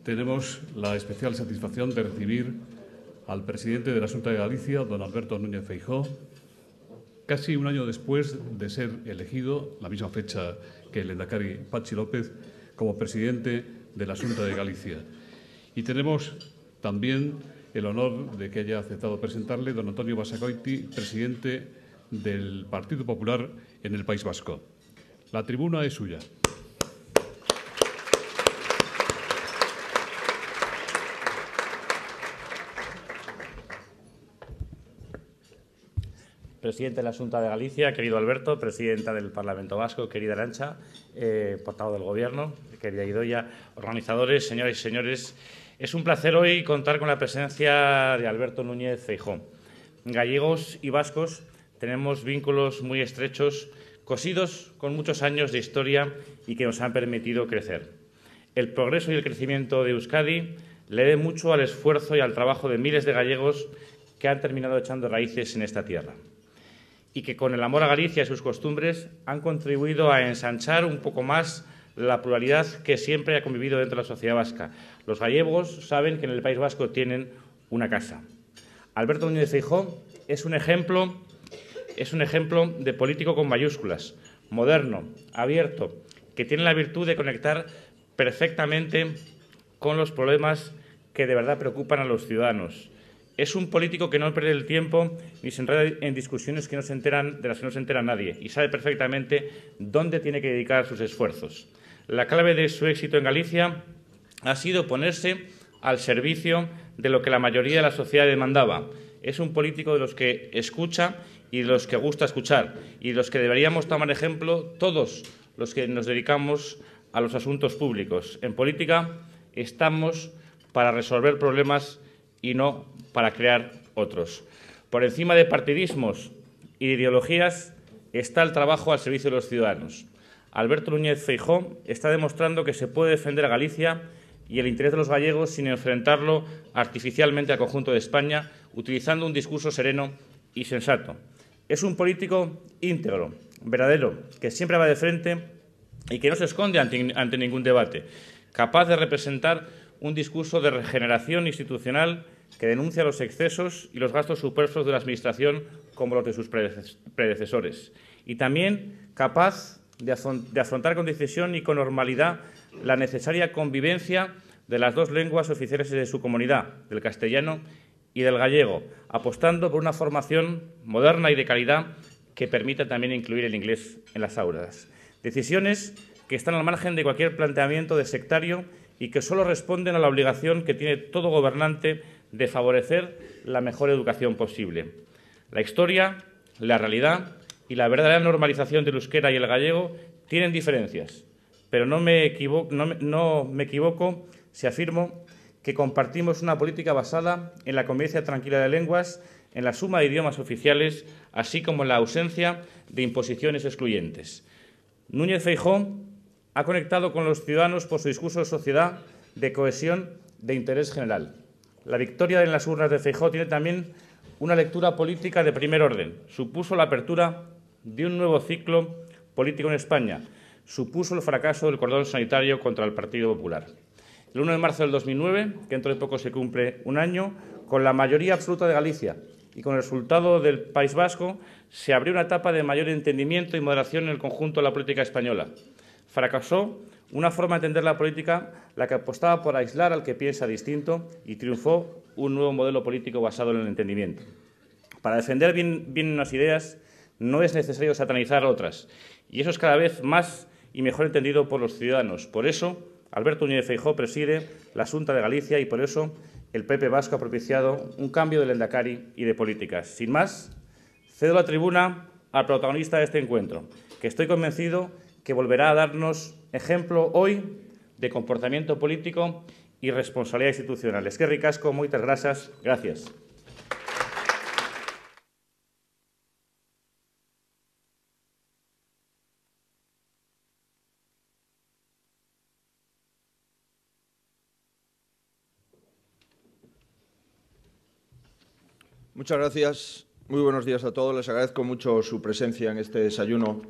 tenemos la especial satisfacción de recibir al presidente de la Xunta de Galicia, don Alberto Núñez Feijóo, casi un año después de ser elegido, la misma fecha que el lehendakari Patxi López, como presidente de la Xunta de Galicia. Y tenemos también el honor de que haya aceptado presentarle don Antonio Basagoiti, presidente del Partido Popular en el País Vasco. La tribuna es suya. Presidente de la Xunta de Galicia, querido Alberto, presidenta del Parlamento Vasco, querida Arantxa, portavoz del Gobierno, querida Idoia, organizadores, señoras y señores, es un placer hoy contar con la presencia de Alberto Núñez Feijóo. Gallegos y vascos tenemos vínculos muy estrechos, cosidos con muchos años de historia y que nos han permitido crecer. El progreso y el crecimiento de Euskadi le debe mucho al esfuerzo y al trabajo de miles de gallegos que han terminado echando raíces en esta tierra y que con el amor a Galicia y sus costumbres han contribuido a ensanchar un poco más la pluralidad que siempre ha convivido dentro de la sociedad vasca. Los gallegos saben que en el País Vasco tienen una casa. Alberto Núñez Feijóo es un ejemplo de político con mayúsculas, moderno, abierto, que tiene la virtud de conectar perfectamente con los problemas que de verdad preocupan a los ciudadanos. Es un político que no pierde el tiempo ni se enreda en discusiones de las que no se entera nadie y sabe perfectamente dónde tiene que dedicar sus esfuerzos. La clave de su éxito en Galicia ha sido ponerse al servicio de lo que la mayoría de la sociedad demandaba. Es un político de los que escucha y de los que gusta escuchar y de los que deberíamos tomar ejemplo todos los que nos dedicamos a los asuntos públicos. En política estamos para resolver problemas y no para crear otros. Por encima de partidismos y de ideologías está el trabajo al servicio de los ciudadanos. Alberto Núñez Feijóo está demostrando que se puede defender a Galicia y el interés de los gallegos sin enfrentarlo artificialmente al conjunto de España, utilizando un discurso sereno y sensato. Es un político íntegro, verdadero, que siempre va de frente y que no se esconde ante ningún debate, capaz de representar un discurso de regeneración institucional que denuncia los excesos y los gastos superfluos de la Administración como los de sus predecesores. Y también capaz de afrontar con decisión y con normalidad la necesaria convivencia de las dos lenguas oficiales de su comunidad, del castellano y del gallego, apostando por una formación moderna y de calidad que permita también incluir el inglés en las aulas. Decisiones que están al margen de cualquier planteamiento de sectario y que solo responden a la obligación que tiene todo gobernante de favorecer la mejor educación posible. La historia, la realidad y la verdadera normalización del euskera y el gallego tienen diferencias, pero no me equivoco si afirmo que compartimos una política basada en la convivencia tranquila de lenguas, en la suma de idiomas oficiales, así como en la ausencia de imposiciones excluyentes. Núñez Feijóo ha conectado con los ciudadanos por su discurso de sociedad, de cohesión, de interés general. La victoria en las urnas de Feijóo tiene también una lectura política de primer orden. Supuso la apertura de un nuevo ciclo político en España. Supuso el fracaso del cordón sanitario contra el Partido Popular. El 1 de marzo del 2009, que dentro de poco se cumple un año, con la mayoría absoluta de Galicia y con el resultado del País Vasco, se abrió una etapa de mayor entendimiento y moderación en el conjunto de la política española. Fracasó una forma de entender la política, la que apostaba por aislar al que piensa distinto, y triunfó un nuevo modelo político basado en el entendimiento. Para defender bien unas ideas no es necesario satanizar otras, y eso es cada vez más y mejor entendido por los ciudadanos. Por eso, Alberto Núñez Feijóo preside la Xunta de Galicia y por eso el PP vasco ha propiciado un cambio de lehendakari y de políticas. Sin más, cedo la tribuna al protagonista de este encuentro, que estoy convencido que volverá a darnos ejemplo hoy de comportamiento político y responsabilidad institucional. Eskerrik asko, moitas grazas. Gracias. Muchas gracias. Muy buenos días a todos. Les agradezco mucho su presencia en este desayuno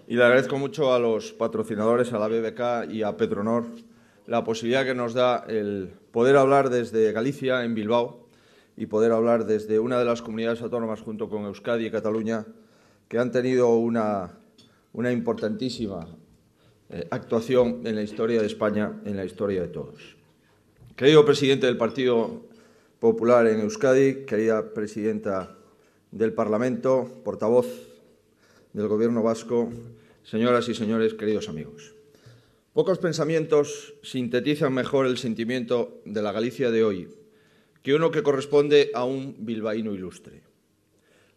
y le agradezco mucho a los patrocinadores, a la BBK y a Petronor, la posibilidad que nos da el poder hablar desde Galicia, en Bilbao, y poder hablar desde una de las comunidades autónomas junto con Euskadi y Cataluña que han tenido una importantísima actuación en la historia de España, en la historia de todos. Querido presidente del Partido Popular en Euskadi, querida presidenta del Parlamento, portavoz del Gobierno vasco, señoras y señores, queridos amigos. Pocos pensamientos sintetizan mejor el sentimiento de la Galicia de hoy que uno que corresponde a un bilbaíno ilustre.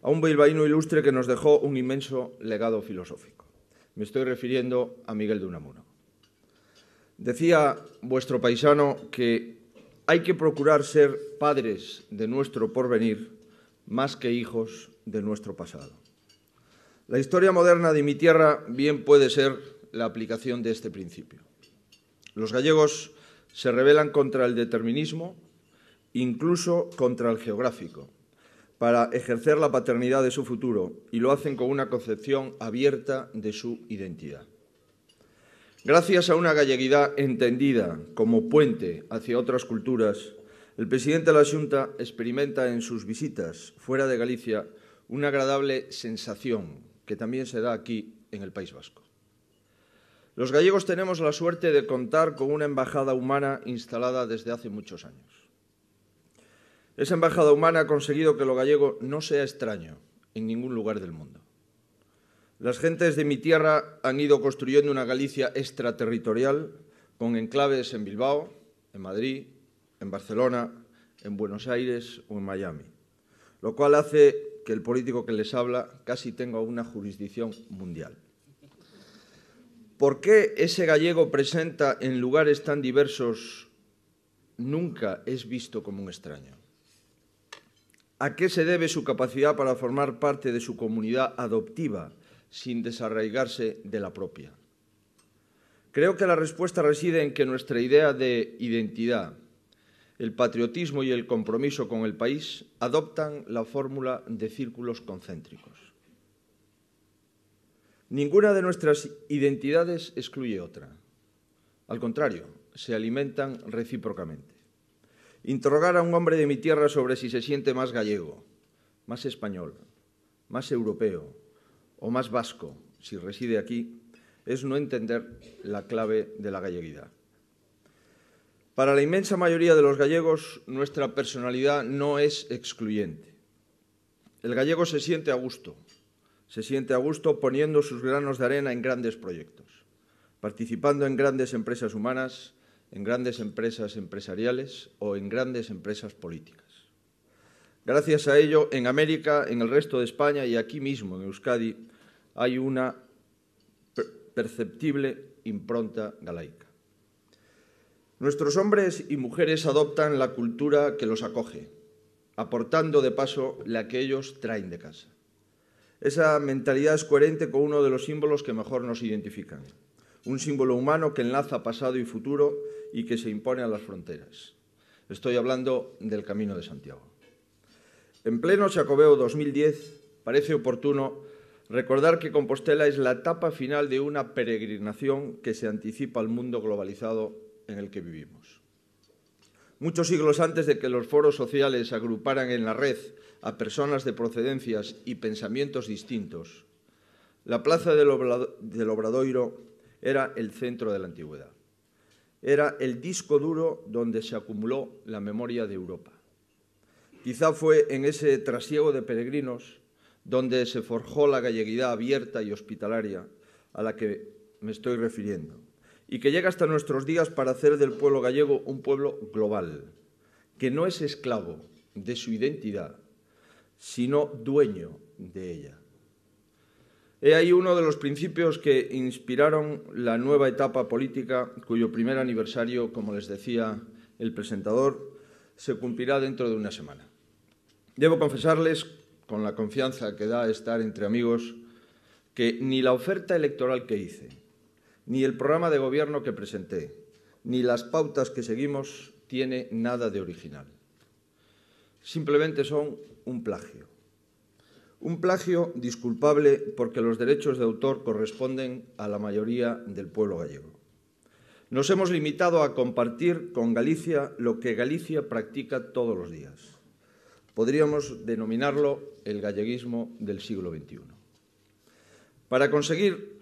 A un bilbaíno ilustre que nos dejó un inmenso legado filosófico. Me estoy refiriendo a Miguel de Unamuno. Decía vuestro paisano que hay que procurar ser padres de nuestro porvenir más que hijos de nuestro pasado. La historia moderna de mi tierra bien puede ser la aplicación de este principio. Los gallegos se rebelan contra el determinismo, incluso contra el geográfico, para ejercer la paternidad de su futuro, y lo hacen con una concepción abierta de su identidad. Gracias a una galleguidad entendida como puente hacia otras culturas, el presidente de la Xunta experimenta en sus visitas fuera de Galicia una agradable sensación que también se da aquí en el País Vasco. Los gallegos tenemos la suerte de contar con una embajada humana instalada desde hace muchos años. Esa embajada humana ha conseguido que lo gallego no sea extraño en ningún lugar del mundo. Las gentes de mi tierra han ido construyendo una Galicia extraterritorial con enclaves en Bilbao, en Madrid, en Barcelona, en Buenos Aires o en Miami, lo cual hace que el político que les habla casi tenga una jurisdicción mundial. ¿Por qué ese gallego presenta en lugares tan diversos nunca es visto como un extraño? ¿A qué se debe su capacidad para formar parte de su comunidad adoptiva sin desarraigarse de la propia? Creo que la respuesta reside en que nuestra idea de identidad, el patriotismo y el compromiso con el país adoptan la fórmula de círculos concéntricos. Ninguna de nuestras identidades excluye otra. Al contrario, se alimentan recíprocamente. Interrogar a un hombre de mi tierra sobre si se siente más gallego, más español, más europeo o más vasco, si reside aquí, es no entender la clave de la galleguidad. Para la inmensa mayoría de los gallegos, nuestra personalidad no es excluyente. El gallego se siente a gusto poniendo sus granos de arena en grandes proyectos, participando en grandes empresas humanas, en grandes empresas empresariales o en grandes empresas políticas. Gracias a ello, en América, en el resto de España y aquí mismo, en Euskadi, hay una perceptible impronta galaica. Nuestros hombres y mujeres adoptan la cultura que los acoge, aportando de paso la que ellos traen de casa. Esa mentalidad es coherente con uno de los símbolos que mejor nos identifican, un símbolo humano que enlaza pasado y futuro y que se impone a las fronteras. Estoy hablando del Camino de Santiago. En pleno Xacobeo 2010 parece oportuno recordar que Compostela es la etapa final de una peregrinación que se anticipa al mundo globalizado en el que vivimos. Muchos siglos antes de que los foros sociales agruparan en la red a personas de procedencias y pensamientos distintos, la plaza del Obradoiro era el centro de la antigüedad. Era el disco duro donde se acumuló la memoria de Europa. Quizá fue en ese trasiego de peregrinos donde se forjó la galleguidad abierta y hospitalaria a la que me estoy refiriendo, y que llega hasta nuestros días para hacer del pueblo gallego un pueblo global, que no es esclavo de su identidad, sino dueño de ella. He ahí uno de los principios que inspiraron la nueva etapa política, cuyo primer aniversario, como les decía el presentador, se cumplirá dentro de una semana. Debo confesarles, con la confianza que da estar entre amigos, que ni la oferta electoral que hice, ni el programa de gobierno que presenté, ni las pautas que seguimos tiene nada de original. Simplemente son un plagio. Un plagio disculpable porque los derechos de autor corresponden a la mayoría del pueblo gallego. Nos hemos limitado a compartir con Galicia lo que Galicia practica todos los días. Podríamos denominarlo el galleguismo del siglo XXI. Para conseguir,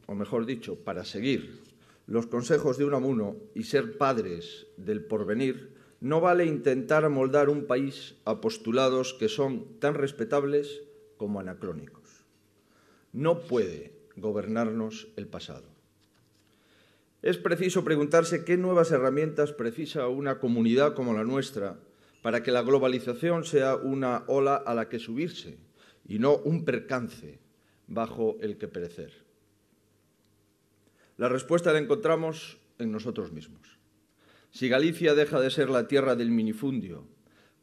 o mejor dicho, para seguir los consejos de Unamuno y ser padres del porvenir, no vale intentar amoldar un país a postulados que son tan respetables como anacrónicos. No puede gobernarnos el pasado. Es preciso preguntarse qué nuevas herramientas precisa una comunidad como la nuestra para que la globalización sea una ola a la que subirse y no un percance bajo el que perecer. La respuesta la encontramos en nosotros mismos. Si Galicia deja de ser la tierra del minifundio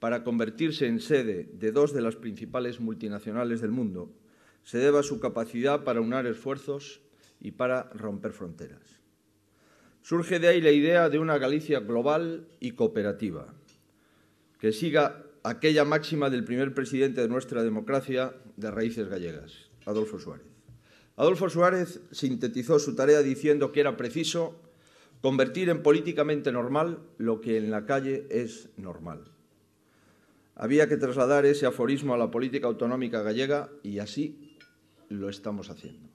para convertirse en sede de dos de las principales multinacionales del mundo, se debe a su capacidad para unar esfuerzos y para romper fronteras. Surge de ahí la idea de una Galicia global y cooperativa, que siga aquella máxima del primer presidente de nuestra democracia de raíces gallegas, Adolfo Suárez. Adolfo Suárez sintetizó su tarea diciendo que era preciso convertir en políticamente normal lo que en la calle es normal. Había que trasladar ese aforismo a la política autonómica gallega y así lo estamos haciendo.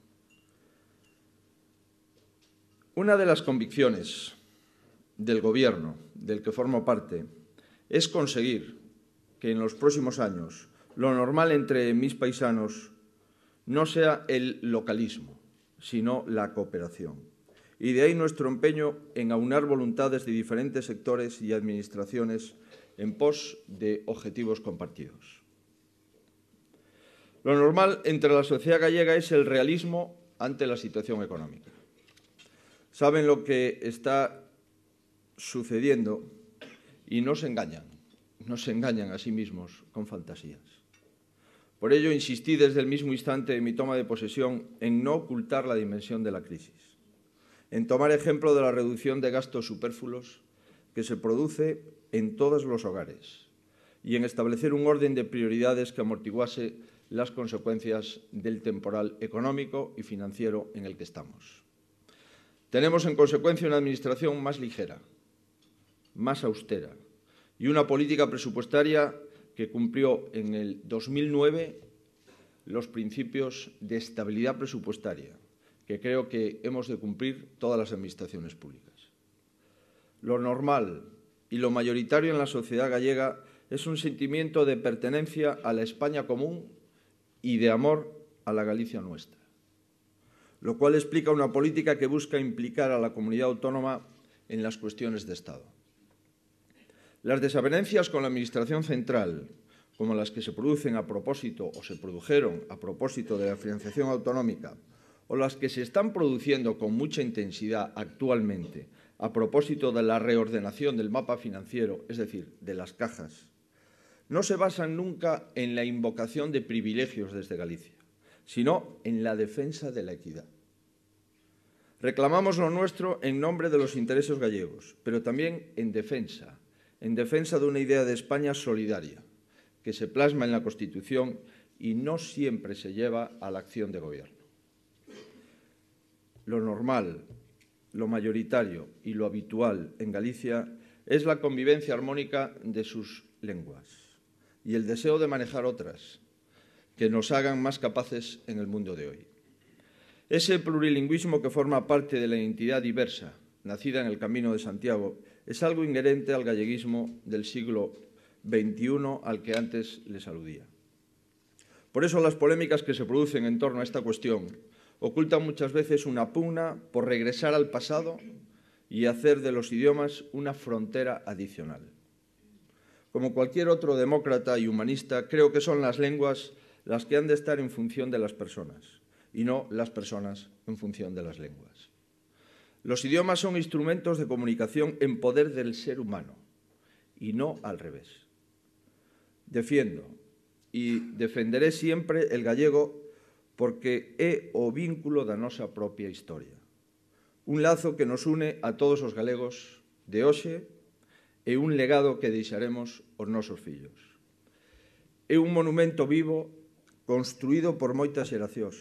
Una de las convicciones del Gobierno del que formo parte es conseguir que en los próximos años lo normal entre mis paisanos no sea el localismo, sino la cooperación. Y de ahí nuestro empeño en aunar voluntades de diferentes sectores y administraciones en pos de objetivos compartidos. Lo normal entre la sociedad gallega es el realismo ante la situación económica. Saben lo que está sucediendo y no se engañan a sí mismos con fantasías. Por ello, insistí desde el mismo instante de mi toma de posesión en no ocultar la dimensión de la crisis, en tomar ejemplo de la reducción de gastos superfluos que se produce en todos los hogares y en establecer un orden de prioridades que amortiguase las consecuencias del temporal económico y financiero en el que estamos. Tenemos, en consecuencia, una administración más ligera, más austera y una política presupuestaria que cumplió en el 2009 los principios de estabilidad presupuestaria, que creo que hemos de cumplir todas las administraciones públicas. Lo normal y lo mayoritario en la sociedad gallega es un sentimiento de pertenencia a la España común y de amor a la Galicia nuestra, lo cual explica una política que busca implicar a la comunidad autónoma en las cuestiones de Estado. Las desavenencias con la Administración central, como las que se producen a propósito o se produjeron a propósito de la financiación autonómica, o las que se están produciendo con mucha intensidad actualmente a propósito de la reordenación del mapa financiero, es decir, de las cajas, no se basan nunca en la invocación de privilegios desde Galicia, sino en la defensa de la equidad. Reclamamos lo nuestro en nombre de los intereses gallegos, pero también en defensa de una idea de España solidaria, que se plasma en la Constitución y no siempre se lleva a la acción de gobierno. Lo normal, lo mayoritario y lo habitual en Galicia es la convivencia armónica de sus lenguas y el deseo de manejar otras que nos hagan más capaces en el mundo de hoy. Ese plurilingüismo que forma parte de la identidad diversa, nacida en el Camino de Santiago, es algo inherente al galleguismo del siglo XXI al que antes les aludía. Por eso las polémicas que se producen en torno a esta cuestión ocultan muchas veces una pugna por regresar al pasado y hacer de los idiomas una frontera adicional. Como cualquier otro demócrata y humanista, creo que son las lenguas las que han de estar en función de las personas y no las personas en función de las lenguas. Los idiomas son instrumentos de comunicación en poder del ser humano y no al revés. Defiendo y defenderé siempre el gallego porque é o vínculo da nosa propia historia. Un lazo que nos une a todos os galegos de hoxe e un legado que deixaremos aos nosos fillos. É un monumento vivo construído por moitas xeracións,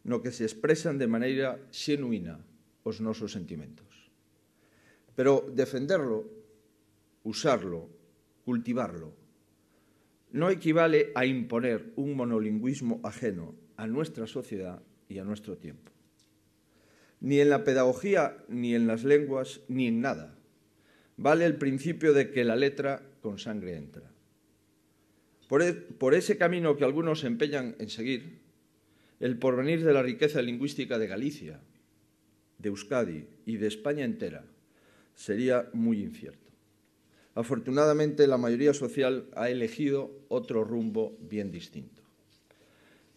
no que se expresan de maneira xenuína os nosos sentimentos. Pero defenderlo, usarlo, cultivarlo, no equivale a imponer un monolingüismo ajeno a nuestra sociedad y a nuestro tiempo. Ni en la pedagogía, ni en las lenguas, ni en nada vale el principio de que la letra con sangre entra. Por ese camino que algunos se empeñan en seguir, el porvenir de la riqueza lingüística de Galicia, de Euskadi y de España entera sería muy incierto. Afortunadamente, la mayoría social ha elegido otro rumbo bien distinto.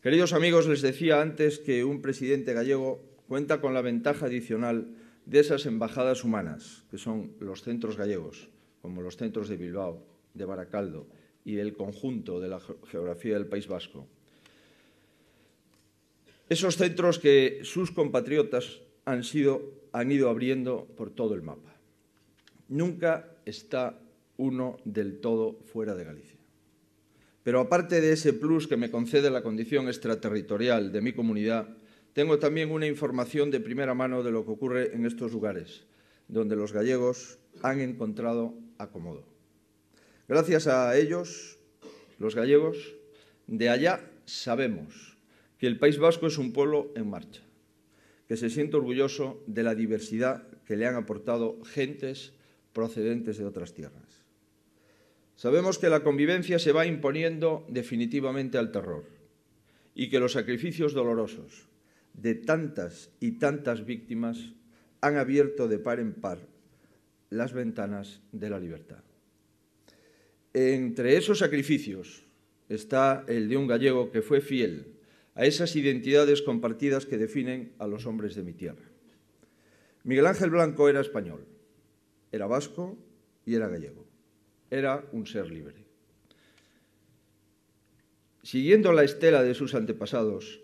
Queridos amigos, les decía antes que un presidente gallego cuenta con la ventaja adicional de esas embajadas humanas, que son los centros gallegos, como los centros de Bilbao, de Baracaldo y del conjunto de la geografía del País Vasco. Esos centros que sus compatriotas han ido abriendo por todo el mapa. Nunca está uno del todo fuera de Galicia. Pero aparte de ese plus que me concede la condición extraterritorial de mi comunidad, tengo también una información de primera mano de lo que ocurre en estos lugares, donde los gallegos han encontrado acomodo. Gracias a ellos, los gallegos, de allá sabemos que el País Vasco es un pueblo en marcha, que se siente orgulloso de la diversidad que le han aportado gentes procedentes de otras tierras. Sabemos que la convivencia se va imponiendo definitivamente al terror y que los sacrificios dolorosos de tantas y tantas víctimas han abierto de par en par las ventanas de la libertad. Entre esos sacrificios está el de un gallego que fue fiel a esas identidades compartidas que definen a los hombres de mi tierra. Miguel Ángel Blanco era español, era vasco y era gallego. Era un ser libre. Siguiendo la estela de sus antepasados,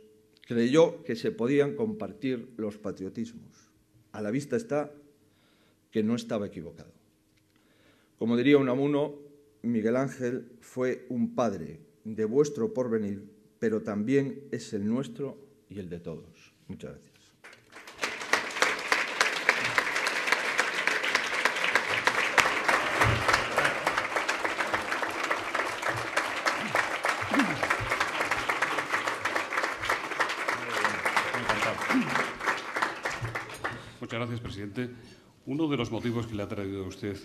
creyó que se podían compartir los patriotismos. A la vista está que no estaba equivocado. Como diría Unamuno, Miguel Ángel fue un padre de vuestro porvenir, pero también es el nuestro y el de todos. Muchas gracias. Muchas gracias, presidente. Uno de los motivos que le ha traído a usted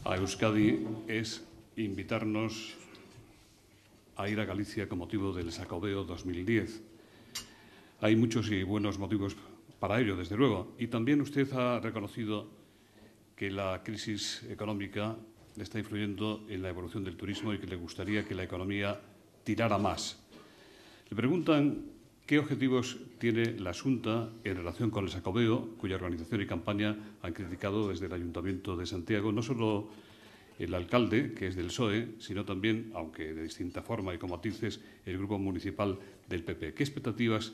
a Euskadi es invitarnos a ir a Galicia con motivo del Xacobeo 2010. Hay muchos y buenos motivos para ello, desde luego. Y también usted ha reconocido que la crisis económica le está influyendo en la evolución del turismo y que le gustaría que la economía tirara más. Le preguntan qué objetivos tiene la Xunta en relación con el Xacobeo, cuya organización y campaña han criticado desde el Ayuntamiento de Santiago, no solo el alcalde, que es del PSOE, sino también, aunque de distinta forma y con matices, el grupo municipal del PP. ¿Qué expectativas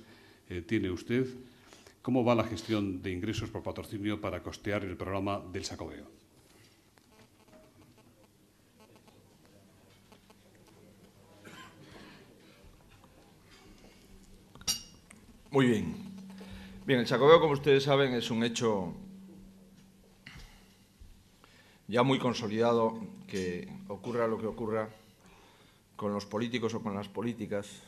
tiene usted? ¿Cómo va la gestión de ingresos por patrocinio para costear el programa del Xacobeo? Muy bien. Bien, el Xacobeo, como ustedes saben, es un hecho ya muy consolidado, que ocurra lo que ocurra con los políticos o con las políticas,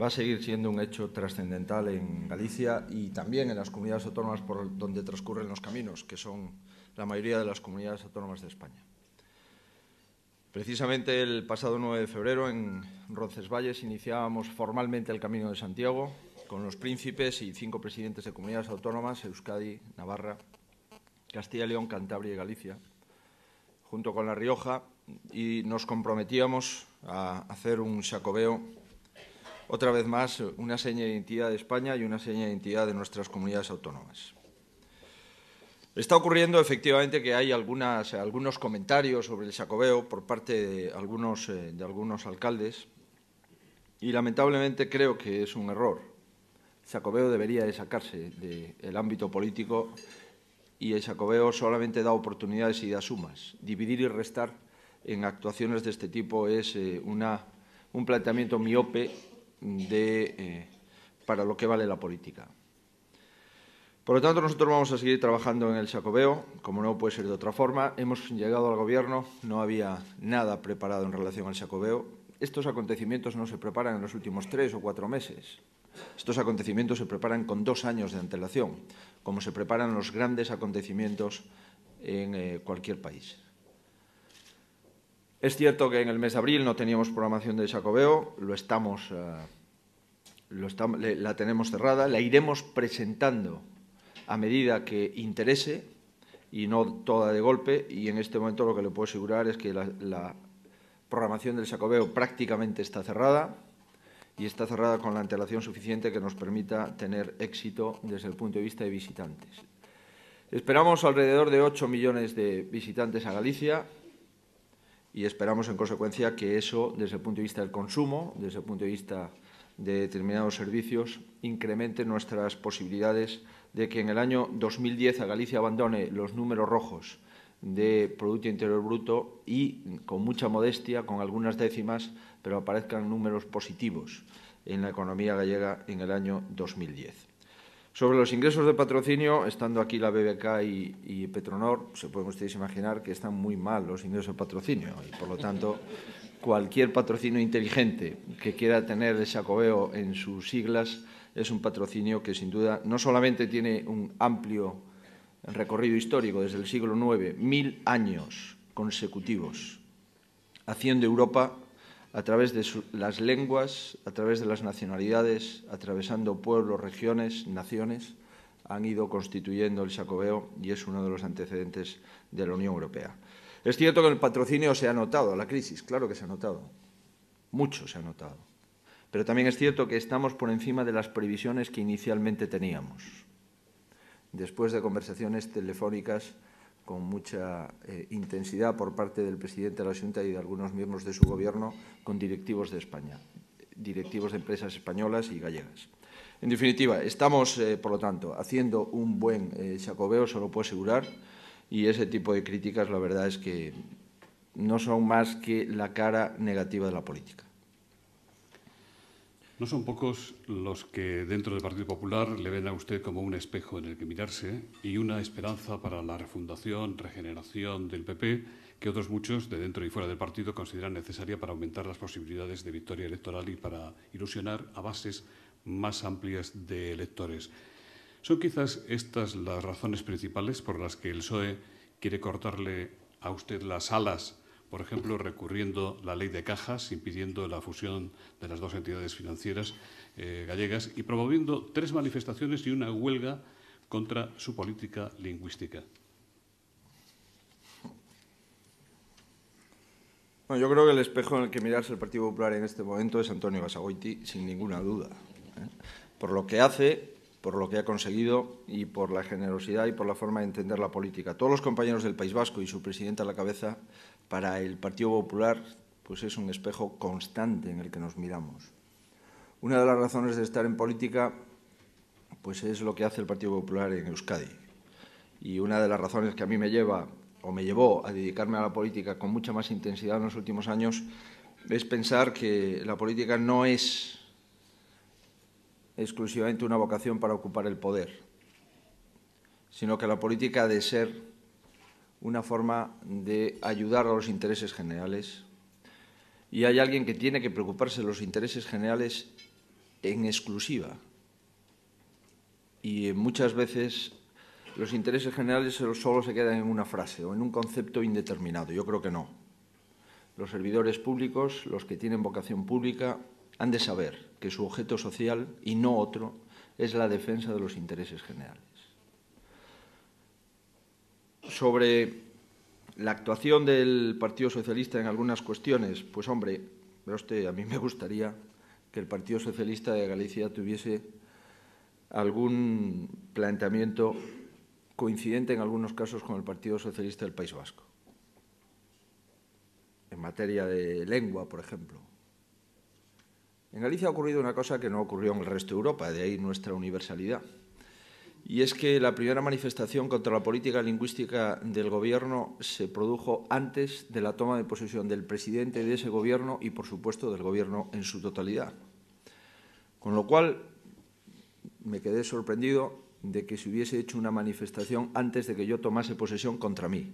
va a seguir siendo un hecho trascendental en Galicia y también en las comunidades autónomas por donde transcurren los caminos, que son la mayoría de las comunidades autónomas de España. Precisamente el pasado 9 de febrero en Roncesvalles iniciábamos formalmente el Camino de Santiago con los príncipes y 5 presidentes de comunidades autónomas, Euskadi, Navarra, Castilla y León, Cantabria y Galicia, junto con La Rioja, y nos comprometíamos a hacer un Xacobeo, otra vez más, una seña de identidad de España y una seña de identidad de nuestras comunidades autónomas. Está ocurriendo efectivamente que hay algunos comentarios sobre el Xacobeo por parte de algunos alcaldes y lamentablemente creo que es un error. El Xacobeo debería de sacarse del ámbito político y el Xacobeo solamente da oportunidades y da sumas. Dividir y restar en actuaciones de este tipo es un planteamiento miope para lo que vale la política. Por lo tanto, nosotros vamos a seguir trabajando en el Xacobeo, como no puede ser de otra forma. Hemos llegado al Gobierno, no había nada preparado en relación al Xacobeo. Estos acontecimientos no se preparan en los últimos 3 o 4 meses. Estos acontecimientos se preparan con 2 años de antelación, como se preparan los grandes acontecimientos en cualquier país. Es cierto que en el mes de abril no teníamos programación de Xacobeo, la tenemos cerrada, la iremos presentando a medida que interese y no toda de golpe, y en este momento lo que le puedo asegurar es que la programación del Xacobeo prácticamente está cerrada y está cerrada con la antelación suficiente que nos permita tener éxito desde el punto de vista de visitantes. Esperamos alrededor de 8 millones de visitantes a Galicia y esperamos, en consecuencia, que eso, desde el punto de vista del consumo, desde el punto de vista de determinados servicios, incremente nuestras posibilidades de que en el año 2010 a Galicia abandone los números rojos de Producto Interior Bruto y, con mucha modestia, con algunas décimas, pero aparezcan números positivos en la economía gallega en el año 2010. Sobre los ingresos de patrocinio, estando aquí la BBK y Petronor, se pueden ustedes imaginar que están muy mal los ingresos de patrocinio y, por lo tanto, cualquier patrocinio inteligente que quiera tener el Xacobeo en sus siglas es un patrocinio que, sin duda, no solamente tiene un amplio recorrido histórico desde el siglo IX, 1000 años consecutivos, haciendo Europa a través de las lenguas, a través de las nacionalidades, atravesando pueblos, regiones, naciones, han ido constituyendo el Xacobeo y es uno de los antecedentes de la Unión Europea. Es cierto que el patrocinio se ha notado, la crisis, claro que se ha notado, mucho se ha notado, pero también es cierto que estamos por encima de las previsiones que inicialmente teníamos, después de conversaciones telefónicas con mucha intensidad por parte del presidente de la Xunta y de algunos miembros de su Gobierno con directivos de España, directivos de empresas españolas y gallegas. En definitiva, estamos, por lo tanto, haciendo un buen Xacobeo, se lo puedo asegurar, y ese tipo de críticas, la verdad es que no son más que la cara negativa de la política. No son pocos los que dentro del Partido Popular le ven a usted como un espejo en el que mirarse y una esperanza para la refundación, regeneración del PP, que otros muchos, de dentro y fuera del partido, consideran necesaria para aumentar las posibilidades de victoria electoral y para ilusionar a bases más amplias de electores. ¿Son quizás estas las razones principales por las que el PSOE quiere cortarle a usted las alas, por ejemplo, recurriendo la ley de cajas, impidiendo la fusión de las dos entidades financieras gallegas y promoviendo 3 manifestaciones y una huelga contra su política lingüística? Bueno, yo creo que el espejo en el que mirarse el Partido Popular en este momento es Antonio Basagoiti, sin ninguna duda, por lo que hace, por lo que ha conseguido y por la generosidad y por la forma de entender la política. Todos los compañeros del País Vasco y su presidenta a la cabeza, para el Partido Popular, pues es un espejo constante en el que nos miramos. Una de las razones de estar en política, pues es lo que hace el Partido Popular en Euskadi. Y una de las razones que a mí me llevó a dedicarme a la política con mucha más intensidad en los últimos años es pensar que la política no es exclusivamente una vocación para ocupar el poder, sino que la política ha de ser una forma de ayudar a los intereses generales, y hay alguien que tiene que preocuparse de los intereses generales en exclusiva, y muchas veces los intereses generales solo se quedan en una frase o en un concepto indeterminado. Yo creo que no. Los servidores públicos, los que tienen vocación pública, han de saber que su objeto social, y no otro, es la defensa de los intereses generales. Sobre la actuación del Partido Socialista en algunas cuestiones, pues hombre, verá usted, a mí me gustaría que el Partido Socialista de Galicia tuviese algún planteamiento coincidente en algunos casos con el Partido Socialista del País Vasco, en materia de lengua, por ejemplo. En Galicia ha ocurrido una cosa que no ocurrió en el resto de Europa, de ahí nuestra universalidad. Y es que la primera manifestación contra la política lingüística del Gobierno se produjo antes de la toma de posesión del presidente de ese Gobierno y, por supuesto, del Gobierno en su totalidad. Con lo cual, me quedé sorprendido de que se hubiese hecho una manifestación antes de que yo tomase posesión contra mí.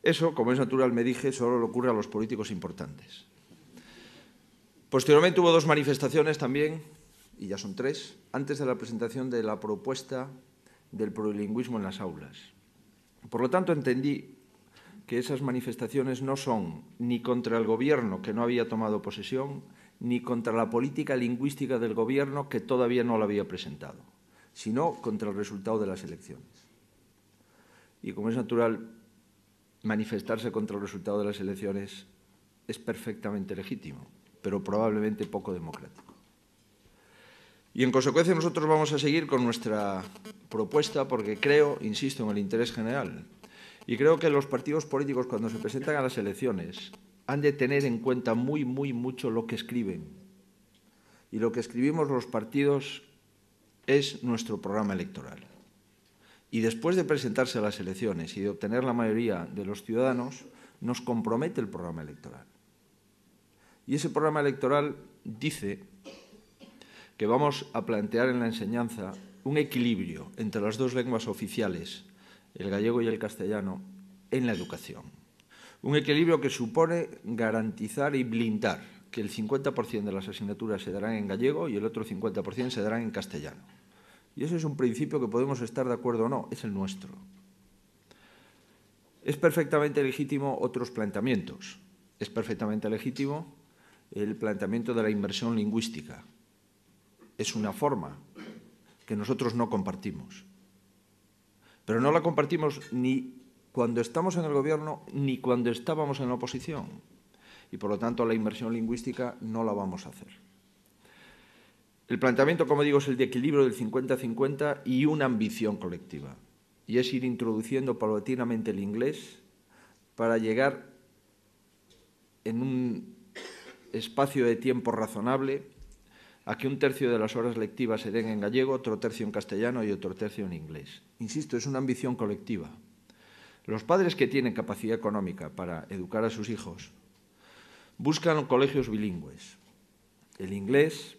Eso, como es natural, me dije, solo le ocurre a los políticos importantes. Posteriormente hubo 2 manifestaciones también, y ya son 3, antes de la presentación de la propuesta del plurilingüismo en las aulas. Por lo tanto, entendí que esas manifestaciones no son ni contra el Gobierno, que no había tomado posesión, ni contra la política lingüística del Gobierno, que todavía no la había presentado, sino contra el resultado de las elecciones. Y como es natural, manifestarse contra el resultado de las elecciones es perfectamente legítimo, pero probablemente poco democrático. Y en consecuencia nosotros vamos a seguir con nuestra propuesta porque creo, insisto, en el interés general. Y creo que los partidos políticos, cuando se presentan a las elecciones, han de tener en cuenta mucho lo que escriben. Y lo que escribimos los partidos es nuestro programa electoral. Y después de presentarse a las elecciones y de obtener la mayoría de los ciudadanos, nos compromete el programa electoral. Y ese programa electoral dice que vamos a plantear en la enseñanza un equilibrio entre las 2 lenguas oficiales, el gallego y el castellano, en la educación. Un equilibrio que supone garantizar y blindar que el 50% de las asignaturas se darán en gallego y el otro 50% se darán en castellano. Y ese es un principio que podemos estar de acuerdo o no, es el nuestro. Es perfectamente legítimo otros planteamientos. Es perfectamente legítimo el planteamiento de la inmersión lingüística. Es una forma que nosotros no compartimos. Pero no la compartimos ni cuando estamos en el Gobierno ni cuando estábamos en la oposición. Y por lo tanto la inmersión lingüística no la vamos a hacer. El planteamiento, como digo, es el de equilibrio del 50-50 y una ambición colectiva. Y es ir introduciendo paulatinamente el inglés para llegar en un espacio de tiempo razonable a que 1/3 de las horas lectivas se den en gallego, otro 1/3 en castellano y otro 1/3 en inglés. Insisto, es una ambición colectiva. Los padres que tienen capacidad económica para educar a sus hijos buscan colegios bilingües, el inglés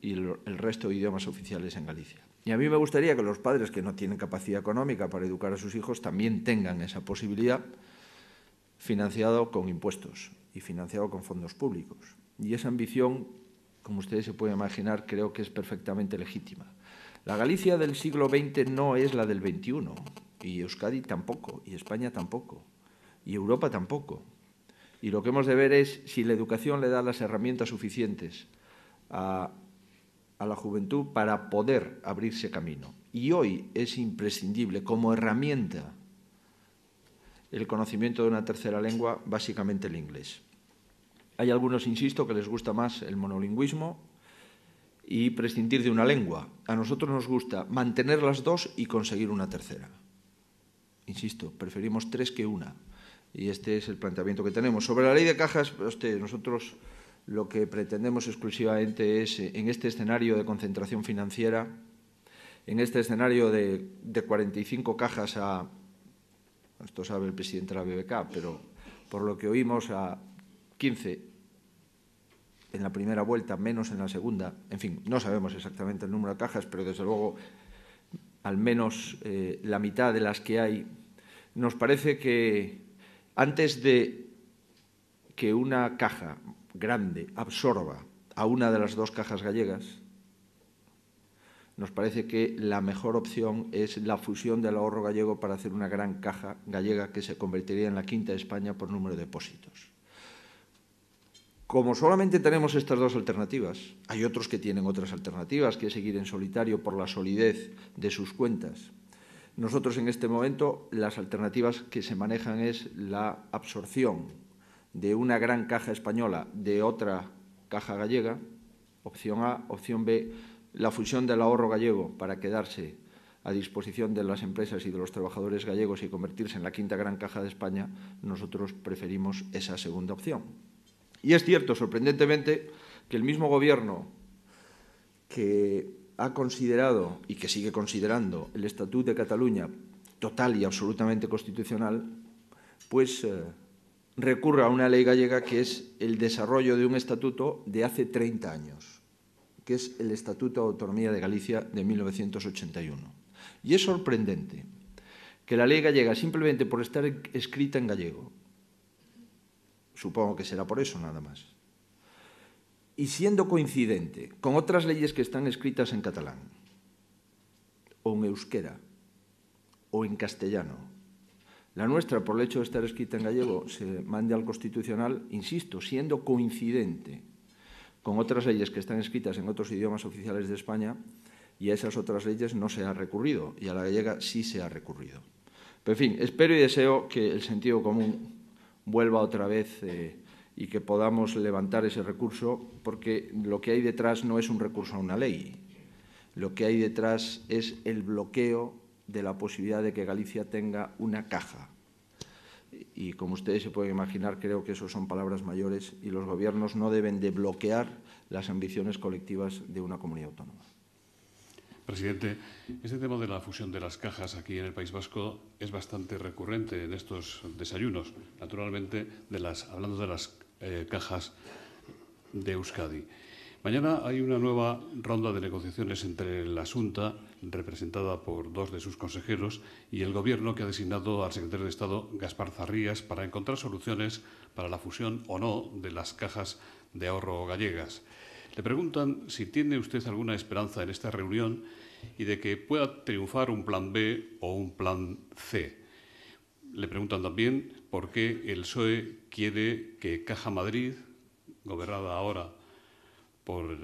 y el resto de idiomas oficiales en Galicia. Y a mí me gustaría que los padres que no tienen capacidad económica para educar a sus hijos también tengan esa posibilidad, financiado con impuestos y financiado con fondos públicos. Y esa ambición, como ustedes se pueden imaginar, creo que es perfectamente legítima. La Galicia del siglo XX no es la del XXI, y Euskadi tampoco, y España tampoco, y Europa tampoco. Y lo que hemos de ver es si la educación le da las herramientas suficientes a la juventud para poder abrirse camino. Y hoy es imprescindible como herramienta el conocimiento de una tercera lengua, básicamente el inglés. Hay algunos, insisto, que les gusta más el monolingüismo y prescindir de una lengua. A nosotros nos gusta mantener las 2 y conseguir una tercera. Insisto, preferimos 3 que una. Y este es el planteamiento que tenemos. Sobre la ley de cajas, nosotros lo que pretendemos exclusivamente es, en este escenario de concentración financiera, en este escenario de 45 cajas a, esto sabe el presidente de la BBK, pero por lo que oímos a 15 en la primera vuelta, menos en la segunda, en fin, no sabemos exactamente el número de cajas, pero desde luego al menos la mitad de las que hay, nos parece que antes de que una caja grande absorba a una de las 2 cajas gallegas, nos parece que la mejor opción es la fusión del ahorro gallego para hacer una gran caja gallega que se convertiría en la 5ª de España por número de depósitos. Como solamente tenemos estas 2 alternativas, hay otros que tienen otras alternativas, que es seguir en solitario por la solidez de sus cuentas. Nosotros en este momento las alternativas que se manejan es la absorción de una gran caja española de otra caja gallega, opción A, opción B, la fusión del ahorro gallego para quedarse a disposición de las empresas y de los trabajadores gallegos y convertirse en la 5ª gran caja de España. Nosotros preferimos esa segunda opción. Y es cierto, sorprendentemente, que el mismo Gobierno que ha considerado y que sigue considerando el Estatut de Cataluña total y absolutamente constitucional, pues recurre a una ley gallega que es el desarrollo de un estatuto de hace 30 años. que es el Estatuto de Autonomía de Galicia de 1981. Y es sorprendente que la ley gallega, simplemente por estar escrita en gallego, supongo que será por eso nada más, y siendo coincidente con otras leyes que están escritas en catalán, o en euskera, o en castellano, la nuestra, por el hecho de estar escrita en gallego, se mande al Constitucional, insisto, siendo coincidente con otras leyes que están escritas en otros idiomas oficiales de España, y a esas otras leyes no se ha recurrido, y a la gallega sí se ha recurrido. Pero, en fin, espero y deseo que el sentido común vuelva otra vez y que podamos levantar ese recurso, porque lo que hay detrás no es un recurso a una ley. Lo que hay detrás es el bloqueo de la posibilidad de que Galicia tenga una caja. Y como ustedes se pueden imaginar, creo que eso son palabras mayores y los gobiernos no deben de bloquear las ambiciones colectivas de una comunidad autónoma. Presidente, este tema de la fusión de las cajas aquí en el País Vasco es bastante recurrente en estos desayunos, naturalmente hablando de las cajas de Euskadi. Mañana hay una nueva ronda de negociaciones entre la Xunta, representada por 2 de sus consejeros, y el Gobierno, que ha designado al secretario de Estado, Gaspar Zarrías, para encontrar soluciones para la fusión o no de las cajas de ahorro gallegas. Le preguntan si tiene usted alguna esperanza en esta reunión y de que pueda triunfar un plan B o un plan C. Le preguntan también por qué el PSOE quiere que Caja Madrid, gobernada ahora por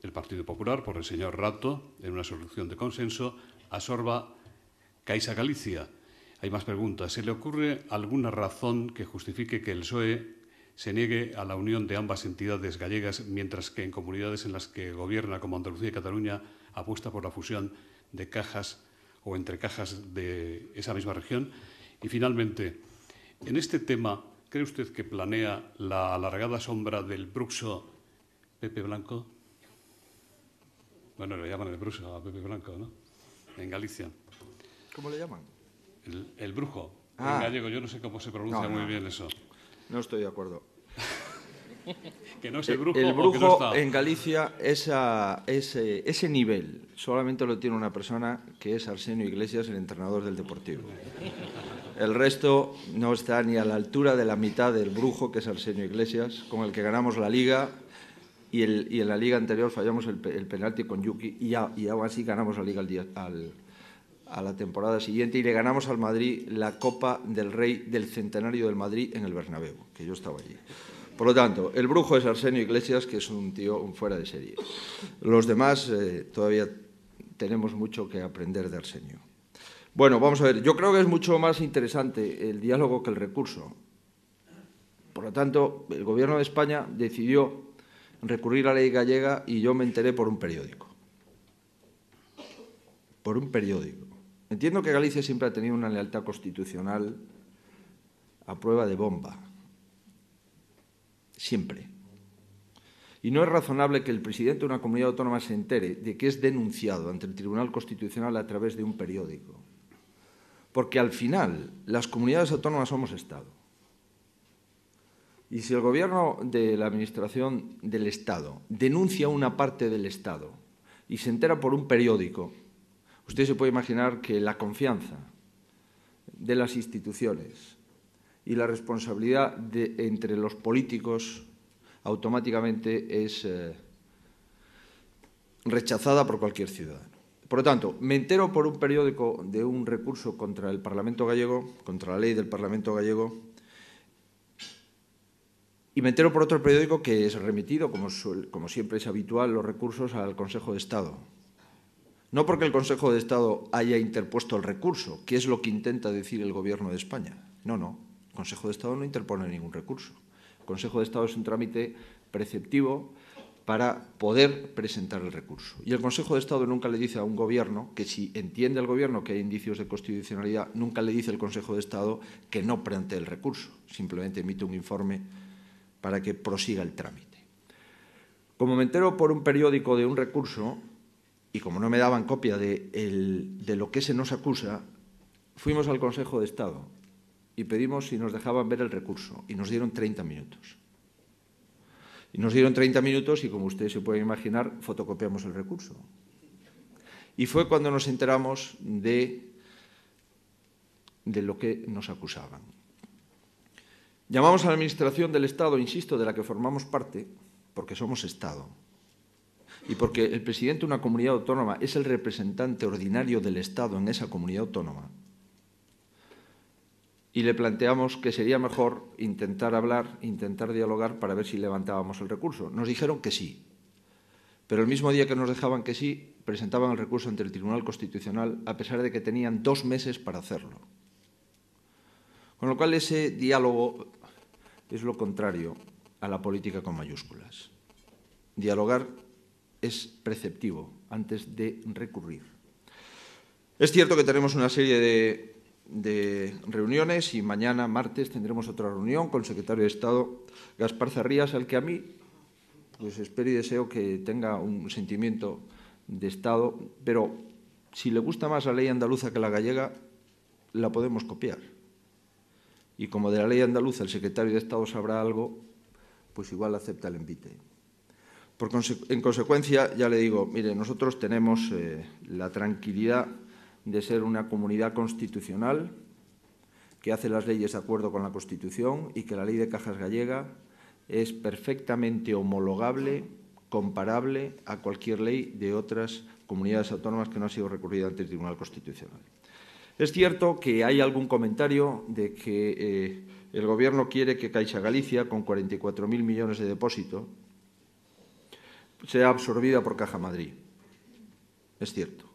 el Partido Popular, por el señor Rato, en una solución de consenso, absorba Caixa Galicia. Hay más preguntas. ¿Se le ocurre alguna razón que justifique que el PSOE se niegue a la unión de ambas entidades gallegas, mientras que en comunidades en las que gobierna, como Andalucía y Cataluña, apuesta por la fusión de cajas o entre cajas de esa misma región? Y, finalmente, en este tema, ¿cree usted que planea la alargada sombra del bruxo Pepe Blanco? Bueno, le llaman el bruxo a Pepe Blanco, ¿no? En Galicia. ¿Cómo le llaman? El brujo. En gallego, yo no sé cómo se pronuncia muy bien eso. No estoy de acuerdo. Que no es el brujo. El brujo o que no está. en Galicia, ese nivel solamente lo tiene una persona, que es Arsenio Iglesias, el entrenador del Deportivo. El resto no está ni a la altura de la mitad del brujo, que es Arsenio Iglesias, con el que ganamos la Liga, y en la Liga anterior fallamos el penalti con Yuki, y aún así ganamos la Liga a la temporada siguiente, y le ganamos al Madrid la Copa del Rey del Centenario del Madrid en el Bernabéu, que yo estaba allí. Por lo tanto, el brujo es Arsenio Iglesias, que es un tío fuera de serie. Los demás todavía tenemos mucho que aprender de Arsenio. Bueno, vamos a ver. Yo creo que es mucho más interesante el diálogo que el recurso. Por lo tanto, el Gobierno de España decidió recurrir a la ley gallega y yo me enteré por un periódico. Por un periódico. Entiendo que Galicia siempre ha tenido una lealtad constitucional a prueba de bomba. Siempre. Y no es razonable que el presidente de una comunidad autónoma se entere de que es denunciado ante el Tribunal Constitucional a través de un periódico. Porque al final las comunidades autónomas somos Estado. Y si el Gobierno de la Administración del Estado denuncia una parte del Estado y se entera por un periódico, usted se puede imaginar que la confianza de las instituciones y la responsabilidad entre los políticos automáticamente es rechazada por cualquier ciudadano. Por lo tanto, me entero por un periódico de un recurso contra el Parlamento gallego, contra la ley del Parlamento gallego, y me entero por otro periódico que es remitido, como siempre es habitual, los recursos al Consejo de Estado. No porque el Consejo de Estado haya interpuesto el recurso, que es lo que intenta decir el Gobierno de España. No. El Consejo de Estado no interpone ningún recurso. El Consejo de Estado es un trámite preceptivo para poder presentar el recurso. Y el Consejo de Estado nunca le dice a un Gobierno que, si entiende el Gobierno que hay indicios de constitucionalidad, nunca le dice el Consejo de Estado que no plantee el recurso. Simplemente emite un informe para que prosiga el trámite. Como me entero por un periódico de un recurso, y como no me daban copia de lo que se nos acusa, fuimos al Consejo de Estado y pedimos si nos dejaban ver el recurso, y nos dieron 30 minutos. Y nos dieron 30 minutos y, como ustedes se pueden imaginar, fotocopiamos el recurso. Y fue cuando nos enteramos de lo que nos acusaban. Llamamos a la Administración del Estado, insisto, de la que formamos parte, porque somos Estado, y porque el presidente de una comunidad autónoma es el representante ordinario del Estado en esa comunidad autónoma, y le planteamos que sería mejor intentar hablar, intentar dialogar para ver si levantábamos el recurso. Nos dijeron que sí, pero el mismo día que nos dejaban que sí, presentaban el recurso ante el Tribunal Constitucional, a pesar de que tenían 2 meses para hacerlo. Con lo cual, ese diálogo es lo contrario a la política con mayúsculas. Dialogar es preceptivo antes de recurrir. Es cierto que tenemos una serie de reuniones y mañana, martes, tendremos otra reunión con el secretario de Estado, Gaspar Zarrías, al que a mí pues espero y deseo que tenga un sentimiento de Estado, pero si le gusta más la ley andaluza que la gallega, la podemos copiar. Y como de la ley andaluza el secretario de Estado sabrá algo, pues igual acepta el envite. En consecuencia, ya le digo, mire, nosotros tenemos la tranquilidad de ser una comunidad constitucional que hace las leyes de acuerdo con la Constitución y que la ley de cajas gallega es perfectamente homologable, comparable a cualquier ley de otras comunidades autónomas que no ha sido recurrida ante el Tribunal Constitucional. Es cierto que hay algún comentario de que el Gobierno quiere que Caixa Galicia, con 44.000 millones de depósito, sea absorbida por Caja Madrid. Es cierto.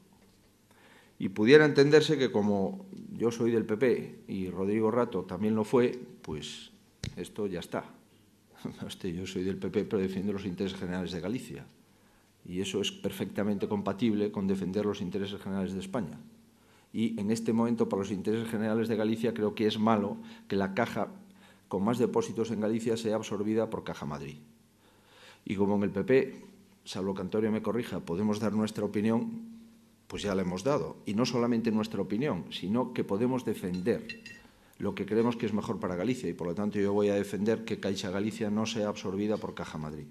Y pudiera entenderse que, como yo soy del PP y Rodrigo Rato también lo fue, pues esto ya está. Yo soy del PP, pero defiendo los intereses generales de Galicia. Y eso es perfectamente compatible con defender los intereses generales de España. Y en este momento, para los intereses generales de Galicia, creo que es malo que la caja con más depósitos en Galicia sea absorbida por Caja Madrid. Y como en el PP, salvo que Antonio me corrija, podemos dar nuestra opinión, pues ya la hemos dado. Y no solamente nuestra opinión, sino que podemos defender lo que creemos que es mejor para Galicia. Y, por lo tanto, yo voy a defender que Caixa Galicia no sea absorbida por Caja Madrid.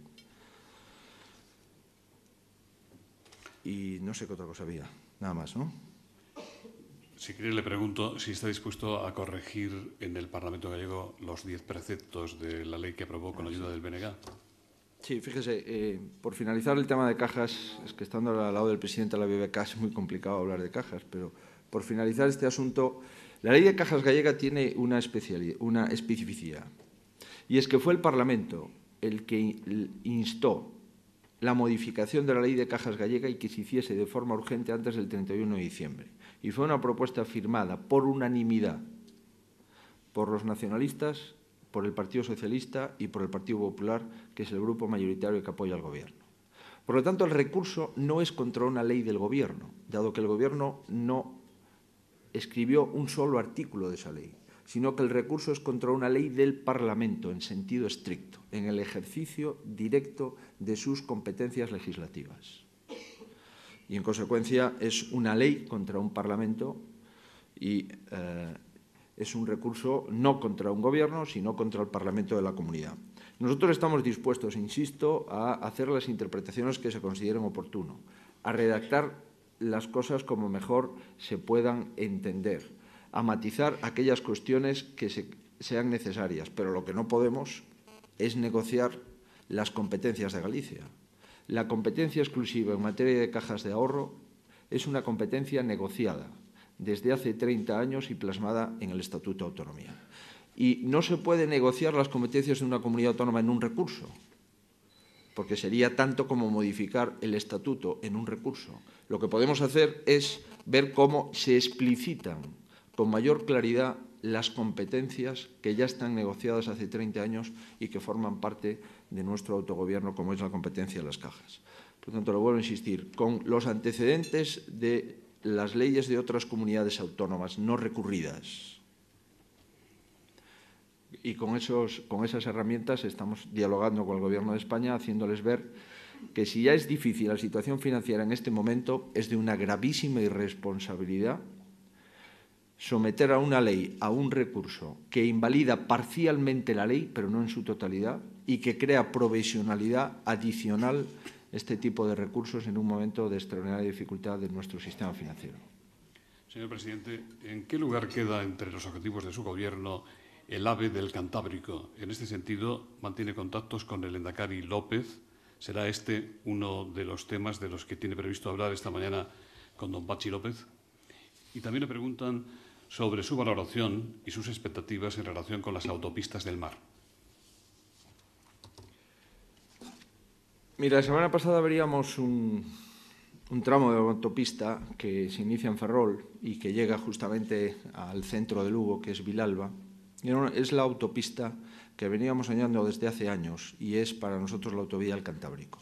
Y no sé qué otra cosa había. Nada más, ¿no? Si quiere, le pregunto si está dispuesto a corregir en el Parlamento gallego los 10 preceptos de la ley que aprobó con ayuda del BNG. Sí, fíjese, por finalizar el tema de cajas, es que estando al lado del presidente de la BBK es muy complicado hablar de cajas, pero por finalizar este asunto, la ley de cajas gallega tiene una especificidad, y es que fue el Parlamento el que instó la modificación de la ley de cajas gallega y que se hiciese de forma urgente antes del 31 de diciembre. Y fue una propuesta firmada por unanimidad por los nacionalistas, por el Partido Socialista y por el Partido Popular, que es el grupo mayoritario que apoya al Gobierno. Por lo tanto, el recurso no es contra una ley del Gobierno, dado que el Gobierno no escribió un solo artículo de esa ley, sino que el recurso es contra una ley del Parlamento en sentido estricto, en el ejercicio directo de sus competencias legislativas. Y, en consecuencia, es una ley contra un Parlamento y es un recurso no contra un Gobierno, sino contra el Parlamento de la Comunidad. Nosotros estamos dispuestos, insisto, a hacer las interpretaciones que se consideren oportuno, a redactar las cosas como mejor se puedan entender, a matizar aquellas cuestiones que sean necesarias, pero lo que no podemos es negociar las competencias de Galicia. La competencia exclusiva en materia de cajas de ahorro es una competencia negociada desde hace 30 años y plasmada en el Estatuto de Autonomía. Y no se puede negociar las competencias de una comunidad autónoma en un recurso, porque sería tanto como modificar el Estatuto en un recurso. Lo que podemos hacer es ver cómo se explicitan con mayor claridad las competencias que ya están negociadas hace 30 años y que forman parte de nuestro autogobierno, como es la competencia de las cajas. Por lo tanto, lo vuelvo a insistir, con los antecedentes de las leyes de otras comunidades autónomas no recurridas y con esas herramientas estamos dialogando con el Gobierno de España, haciéndoles ver que si ya es difícil la situación financiera en este momento, es de una gravísima irresponsabilidad someter a una ley, a un recurso que invalida parcialmente la ley, pero no en su totalidad, y que crea provisionalidad adicional este tipo de recursos en un momento de extraordinaria dificultad de nuestro sistema financiero. Señor presidente, ¿en qué lugar queda entre los objetivos de su Gobierno el AVE del Cantábrico? En este sentido, ¿mantiene contactos con el Endacari López? ¿Será este uno de los temas de los que tiene previsto hablar esta mañana con don Pachi López? Y también le preguntan sobre su valoración y sus expectativas en relación con las autopistas del mar. Mira, la semana pasada veríamos un tramo de autopista que se inicia en Ferrol y que llega justamente al centro de Lugo, que es Vilalba. Es la autopista que veníamos soñando desde hace años y es para nosotros la autovía del Cantábrico.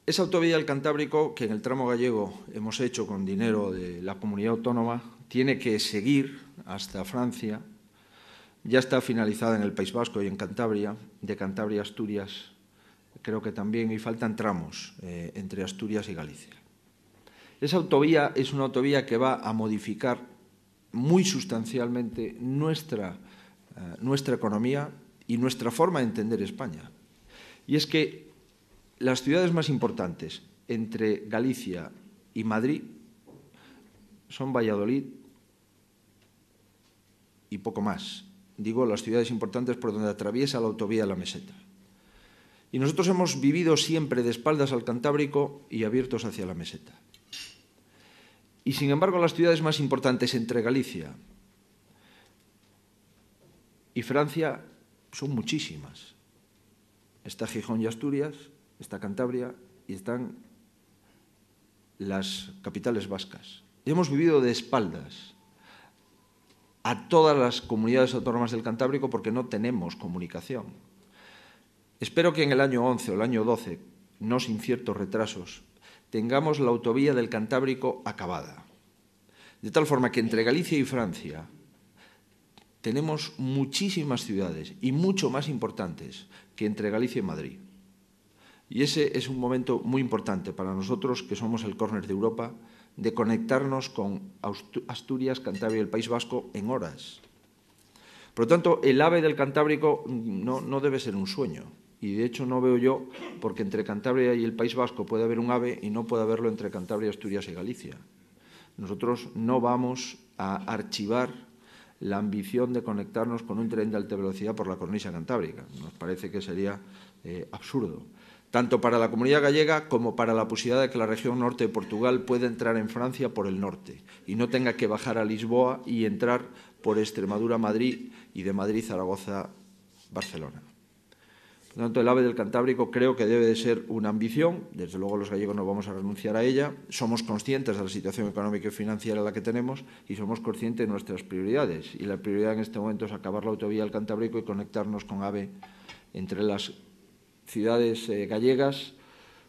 Esa autovía del Cantábrico, que en el tramo gallego hemos hecho con dinero de la comunidad autónoma, tiene que seguir hasta Francia. Ya está finalizada en el País Vasco y en Cantabria, de Cantabria a Asturias, creo que también, y faltan tramos entre Asturias y Galicia. Esa autovía es una autovía que va a modificar muy sustancialmente nuestra economía y nuestra forma de entender España. Y es que las ciudades más importantes entre Galicia y Madrid son Valladolid y poco más. Digo, las ciudades importantes por donde atraviesa la autovía de la Meseta. Y nosotros hemos vivido siempre de espaldas al Cantábrico y abiertos hacia la Meseta. Y, sin embargo, las ciudades más importantes entre Galicia y Francia son muchísimas. Está Gijón y Asturias, está Cantabria y están las capitales vascas. Y hemos vivido de espaldas a todas las comunidades autónomas del Cantábrico porque no tenemos comunicación. Espero que en el año 11 o el año 12, no sin ciertos retrasos, tengamos la autovía del Cantábrico acabada. De tal forma que entre Galicia y Francia tenemos muchísimas ciudades y mucho más importantes que entre Galicia y Madrid. Y ese es un momento muy importante para nosotros, que somos el córner de Europa, de conectarnos con Asturias, Cantabria y el País Vasco en horas. Por lo tanto, el AVE del Cantábrico no debe ser un sueño. Y de hecho no veo yo, porque entre Cantabria y el País Vasco puede haber un AVE y no puede haberlo entre Cantabria, Asturias y Galicia. Nosotros no vamos a archivar la ambición de conectarnos con un tren de alta velocidad por la cornisa cantábrica. Nos parece que sería absurdo, tanto para la comunidad gallega como para la posibilidad de que la región norte de Portugal pueda entrar en Francia por el norte y no tenga que bajar a Lisboa y entrar por Extremadura a Madrid y de Madrid a Zaragoza, Barcelona. Por lo tanto, el AVE del Cantábrico creo que debe de ser una ambición. Desde luego los gallegos no vamos a renunciar a ella. Somos conscientes de la situación económica y financiera en la que tenemos y somos conscientes de nuestras prioridades. Y la prioridad en este momento es acabar la autovía del Cantábrico y conectarnos con AVE entre las ciudades gallegas,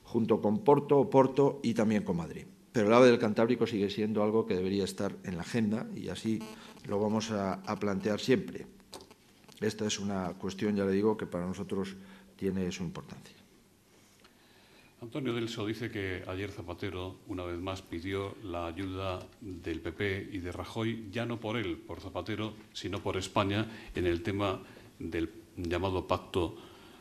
junto con Porto y también con Madrid. Pero el AVE del Cantábrico sigue siendo algo que debería estar en la agenda y así lo vamos a plantear siempre. Esta es una cuestión, ya le digo, que para nosotros tiene su importancia. Antonio Delso dice que ayer Zapatero, una vez más, pidió la ayuda del PP y de Rajoy, ya no por él, por Zapatero, sino por España, en el tema del llamado pacto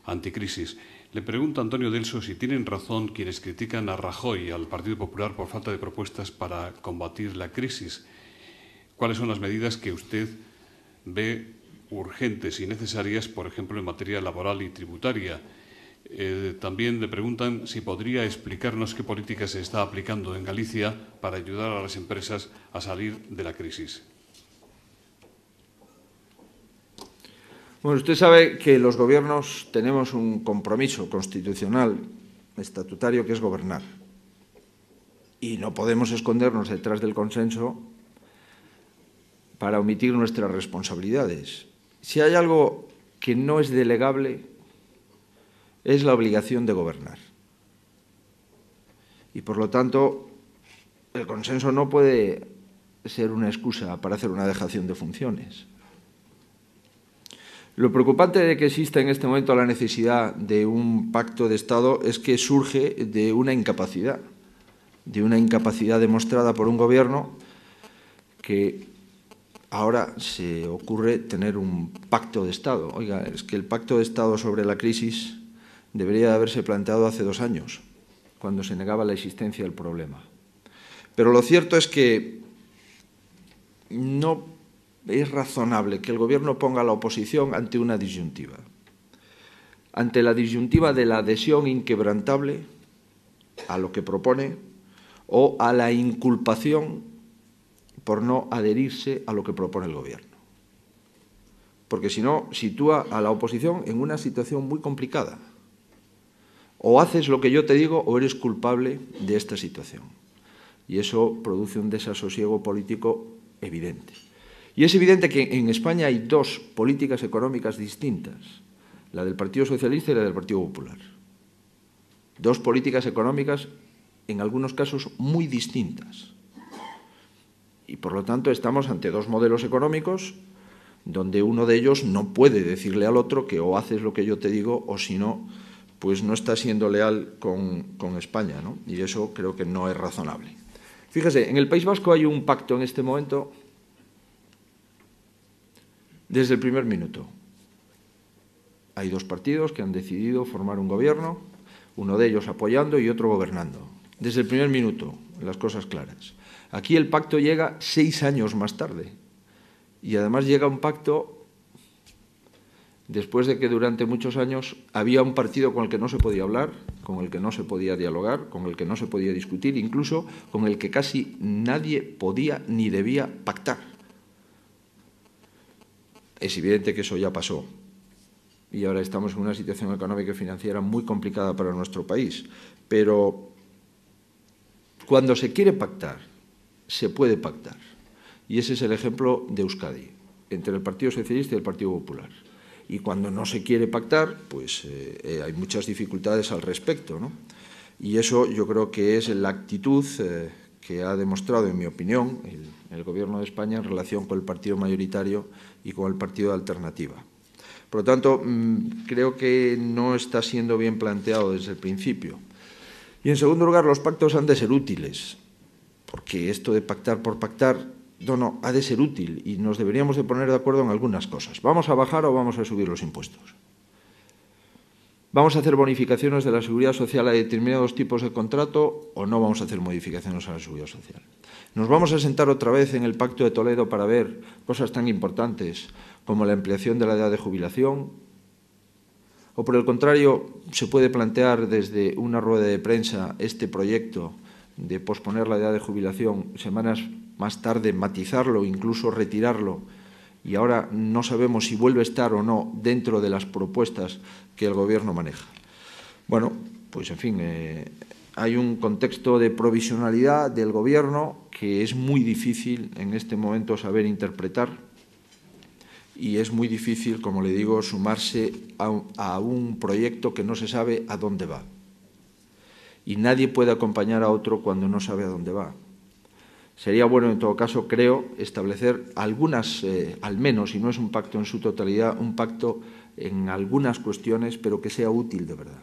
anticrisis. Le pregunta Antonio Delso si tienen razón quienes critican a Rajoy y al Partido Popular por falta de propuestas para combatir la crisis. ¿Cuáles son las medidas que usted ve urgentes y necesarias, por ejemplo, en materia laboral y tributaria? También le preguntan si podría explicarnos qué política se está aplicando en Galicia para ayudar a las empresas a salir de la crisis. Bueno, usted sabe que los gobiernos tenemos un compromiso constitucional, estatutario, que es gobernar. Y no podemos escondernos detrás del consenso para omitir nuestras responsabilidades. Si hay algo que no es delegable, es la obligación de gobernar. Y, por lo tanto, el consenso no puede ser una excusa para hacer una dejación de funciones. Lo preocupante de que exista en este momento la necesidad de un pacto de Estado es que surge de una incapacidad demostrada por un gobierno que ahora se ocurre tener un pacto de Estado. Oiga, es que el pacto de Estado sobre la crisis debería haberse planteado hace 2 años, cuando se negaba la existencia del problema. Pero lo cierto es que no es razonable que el Gobierno ponga a la oposición ante una disyuntiva. Ante la disyuntiva de la adhesión inquebrantable a lo que propone o a la inculpación por no adherirse a lo que propone el Gobierno. Porque si no, sitúa a la oposición en una situación muy complicada. O haces lo que yo te digo o eres culpable de esta situación. Y eso produce un desasosiego político evidente. Y es evidente que en España hay 2 políticas económicas distintas, la del Partido Socialista y la del Partido Popular. 2 políticas económicas, en algunos casos, muy distintas. Y, por lo tanto, estamos ante 2 modelos económicos donde uno de ellos no puede decirle al otro que o haces lo que yo te digo o, si no, pues no está siendo leal con España, ¿no? Y eso creo que no es razonable. Fíjese, en el País Vasco hay un pacto en este momento desde el primer minuto. Hay 2 partidos que han decidido formar un gobierno, uno de ellos apoyando y otro gobernando. Desde el primer minuto, las cosas claras. Aquí el pacto llega 6 años más tarde. Y además llega un pacto después de que durante muchos años había un partido con el que no se podía hablar, con el que no se podía dialogar, con el que no se podía discutir, incluso con el que casi nadie podía ni debía pactar. Es evidente que eso ya pasó y ahora estamos en una situación económica y financiera muy complicada para nuestro país. Pero cuando se quiere pactar, se puede pactar. Y ese es el ejemplo de Euskadi, entre el Partido Socialista y el Partido Popular. Y cuando no se quiere pactar, pues hay muchas dificultades al respecto, ¿no? Y eso yo creo que es la actitud que ha demostrado, en mi opinión, el Gobierno de España en relación con el partido mayoritario y con el partido de alternativa. Por lo tanto, creo que no está siendo bien planteado desde el principio. Y, en segundo lugar, los pactos han de ser útiles, porque esto de pactar por pactar, no, ha de ser útil y nos deberíamos de poner de acuerdo en algunas cosas. ¿Vamos a bajar o vamos a subir los impuestos? ¿Vamos a hacer bonificaciones de la seguridad social a determinados tipos de contrato o no vamos a hacer modificaciones a la seguridad social? ¿Nos vamos a sentar otra vez en el Pacto de Toledo para ver cosas tan importantes como la ampliación de la edad de jubilación? ¿O, por el contrario, se puede plantear desde una rueda de prensa este proyecto de posponer la edad de jubilación semanas más tarde, matizarlo, incluso retirarlo, y ahora no sabemos si vuelve a estar o no dentro de las propuestas que el Gobierno maneja? Bueno, pues en fin, hay un contexto de provisionalidad del Gobierno que es muy difícil en este momento saber interpretar y es muy difícil, como le digo, sumarse a un proyecto que no se sabe a dónde va. Y nadie puede acompañar a otro cuando no sabe a dónde va. Sería bueno, en todo caso, creo, establecer algunas, al menos, si no es un pacto en su totalidad, un pacto en algunas cuestiones, pero que sea útil de verdad.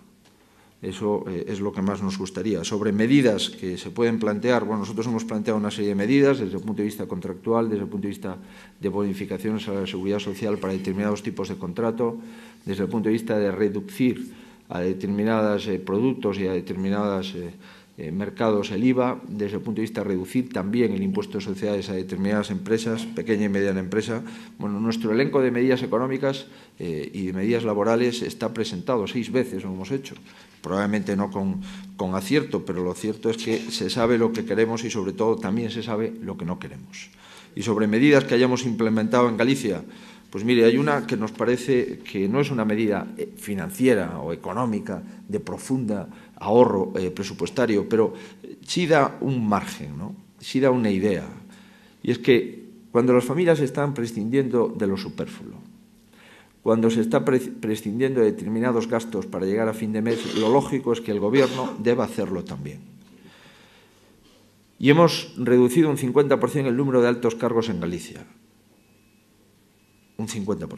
Eso es lo que más nos gustaría. Sobre medidas que se pueden plantear, bueno, nosotros hemos planteado una serie de medidas desde el punto de vista contractual, desde el punto de vista de bonificaciones a la seguridad social para determinados tipos de contrato, desde el punto de vista de reducir a determinados productos y a determinados mercados el IVA, desde el punto de vista de reducir también el impuesto de sociedades a determinadas empresas, pequeña y mediana empresa. Bueno, nuestro elenco de medidas económicas y de medidas laborales está presentado 6 veces, lo hemos hecho. Probablemente no con acierto, pero lo cierto es que se sabe lo que queremos y, sobre todo, también se sabe lo que no queremos. Y sobre medidas que hayamos implementado en Galicia, pues mire, hay una que nos parece que no es una medida financiera o económica de profunda ahorro presupuestario, pero sí da un margen, ¿no? Sí da una idea. Y es que cuando las familias están prescindiendo de lo superfluo, cuando se está prescindiendo de determinados gastos para llegar a fin de mes, lo lógico es que el Gobierno deba hacerlo también. Y hemos reducido un 50% el número de altos cargos en Galicia. Un 50%.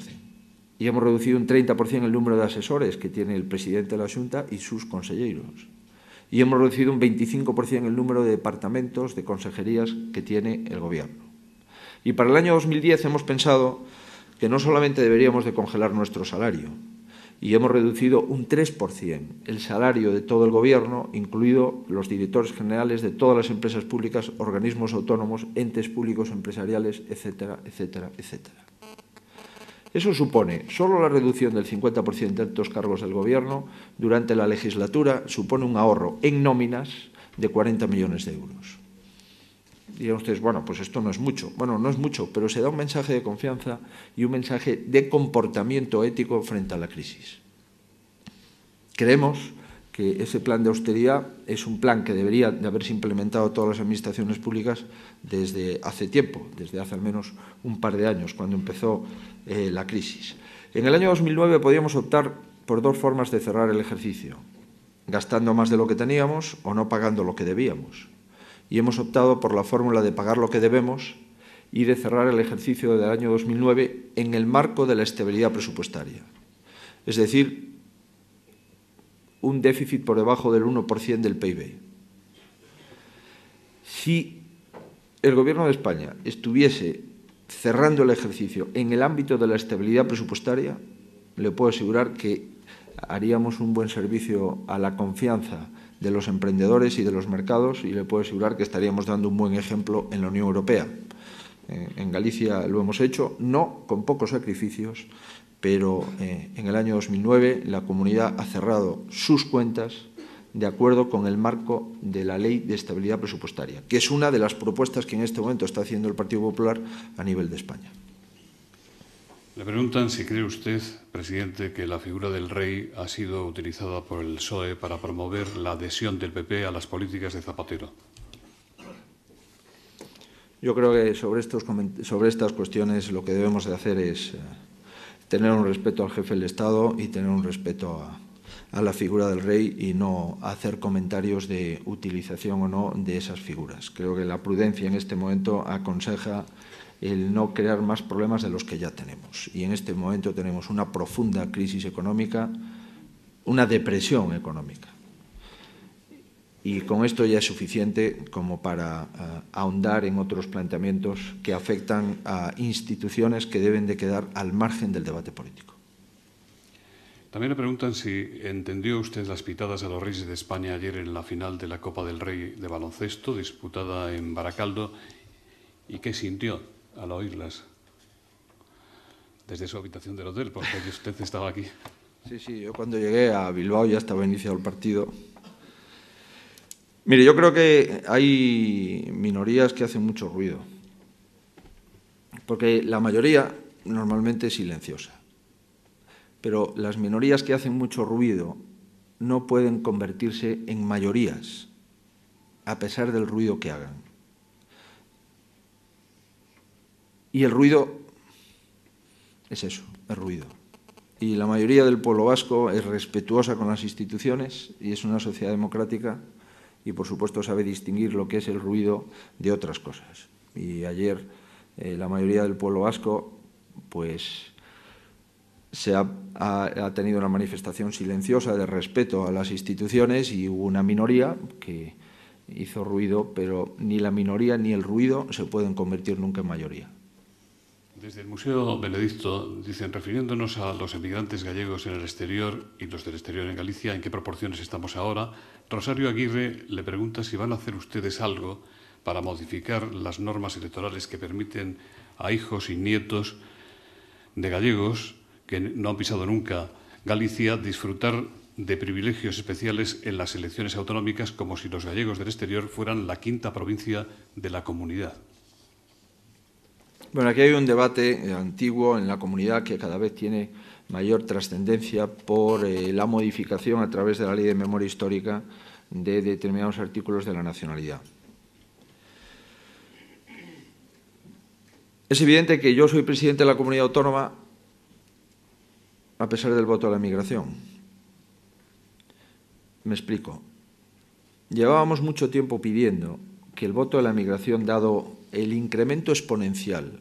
Y hemos reducido un 30% el número de asesores que tiene el presidente de la Xunta y sus conselleiros. Y hemos reducido un 25% el número de departamentos, de consejerías que tiene el Gobierno. Y para el año 2010 hemos pensado que no solamente deberíamos de congelar nuestro salario, y hemos reducido un 3% el salario de todo el Gobierno, incluido los directores generales de todas las empresas públicas, organismos autónomos, entes públicos empresariales, etcétera, etcétera, etcétera. Eso supone, solo la reducción del 50% de altos cargos del Gobierno durante la legislatura supone un ahorro en nóminas de 40 millones de euros. Dirán ustedes, bueno, pues esto no es mucho. Bueno, no es mucho, pero se da un mensaje de confianza y un mensaje de comportamiento ético frente a la crisis. Creemos que ese plan de austeridad es un plan que debería de haberse implementado todas las administraciones públicas desde hace tiempo, desde hace al menos un par de años, cuando empezó la crisis. En el año 2009 podíamos optar por dos formas de cerrar el ejercicio, gastando más de lo que teníamos o no pagando lo que debíamos. Y hemos optado por la fórmula de pagar lo que debemos y de cerrar el ejercicio del año 2009 en el marco de la estabilidad presupuestaria. Es decir, un déficit por debajo del 1% del PIB. Si el Gobierno de España estuviese cerrando el ejercicio en el ámbito de la estabilidad presupuestaria, le puedo asegurar que haríamos un buen servicio a la confianza de los emprendedores y de los mercados, y le puedo asegurar que estaríamos dando un buen ejemplo en la Unión Europea. En Galicia lo hemos hecho, no con pocos sacrificios, pero en el año 2009 la comunidad ha cerrado sus cuentas de acuerdo con el marco de la Ley de Estabilidad Presupuestaria, que es una de las propuestas que en este momento está haciendo el Partido Popular a nivel de España. Le preguntan si cree usted, presidente, que la figura del rey ha sido utilizada por el PSOE para promover la adhesión del PP a las políticas de Zapatero. Yo creo que sobre estas cuestiones lo que debemos de hacer es tener un respeto al jefe del Estado y tener un respeto a la figura del rey y no hacer comentarios de utilización o no de esas figuras. Creo que la prudencia en este momento aconseja el no crear más problemas de los que ya tenemos. Y en este momento tenemos una profunda crisis económica, una depresión económica. Y con esto ya es suficiente como para ahondar en otros planteamientos que afectan a instituciones que deben de quedar al margen del debate político. También le preguntan si entendió usted las pitadas a los Reyes de España ayer en la final de la Copa del Rey de baloncesto disputada en Baracaldo y qué sintió al oírlas desde su habitación del hotel, porque usted estaba aquí. Sí, yo cuando llegué a Bilbao ya estaba iniciado el partido. Mire, yo creo que hay minorías que hacen mucho ruido, porque la mayoría normalmente es silenciosa, pero las minorías que hacen mucho ruido no pueden convertirse en mayorías, a pesar del ruido que hagan. Y el ruido es eso, es ruido. Y la mayoría del pueblo vasco es respetuosa con las instituciones y es una sociedad democrática y, por supuesto, sabe distinguir lo que es el ruido de otras cosas. Y ayer la mayoría del pueblo vasco pues, ha tenido una manifestación silenciosa de respeto a las instituciones y hubo una minoría que hizo ruido, pero ni la minoría ni el ruido se pueden convertir nunca en mayoría. Desde el Museo Benedicto dicen, refiriéndonos a los emigrantes gallegos en el exterior y los del exterior en Galicia, ¿en qué proporciones estamos ahora? Rosario Aguirre le pregunta si van a hacer ustedes algo para modificar las normas electorales que permiten a hijos y nietos de gallegos que no han pisado nunca Galicia disfrutar de privilegios especiales en las elecciones autonómicas como si los gallegos del exterior fueran la quinta provincia de la comunidad. Bueno, aquí hay un debate antiguo en la comunidad que cada vez tiene mayor trascendencia por la modificación a través de la Ley de Memoria Histórica de determinados artículos de la nacionalidad. Es evidente que yo soy presidente de la comunidad autónoma a pesar del voto a la emigración. Me explico. Llevábamos mucho tiempo pidiendo que el voto a la emigración, dado el incremento exponencial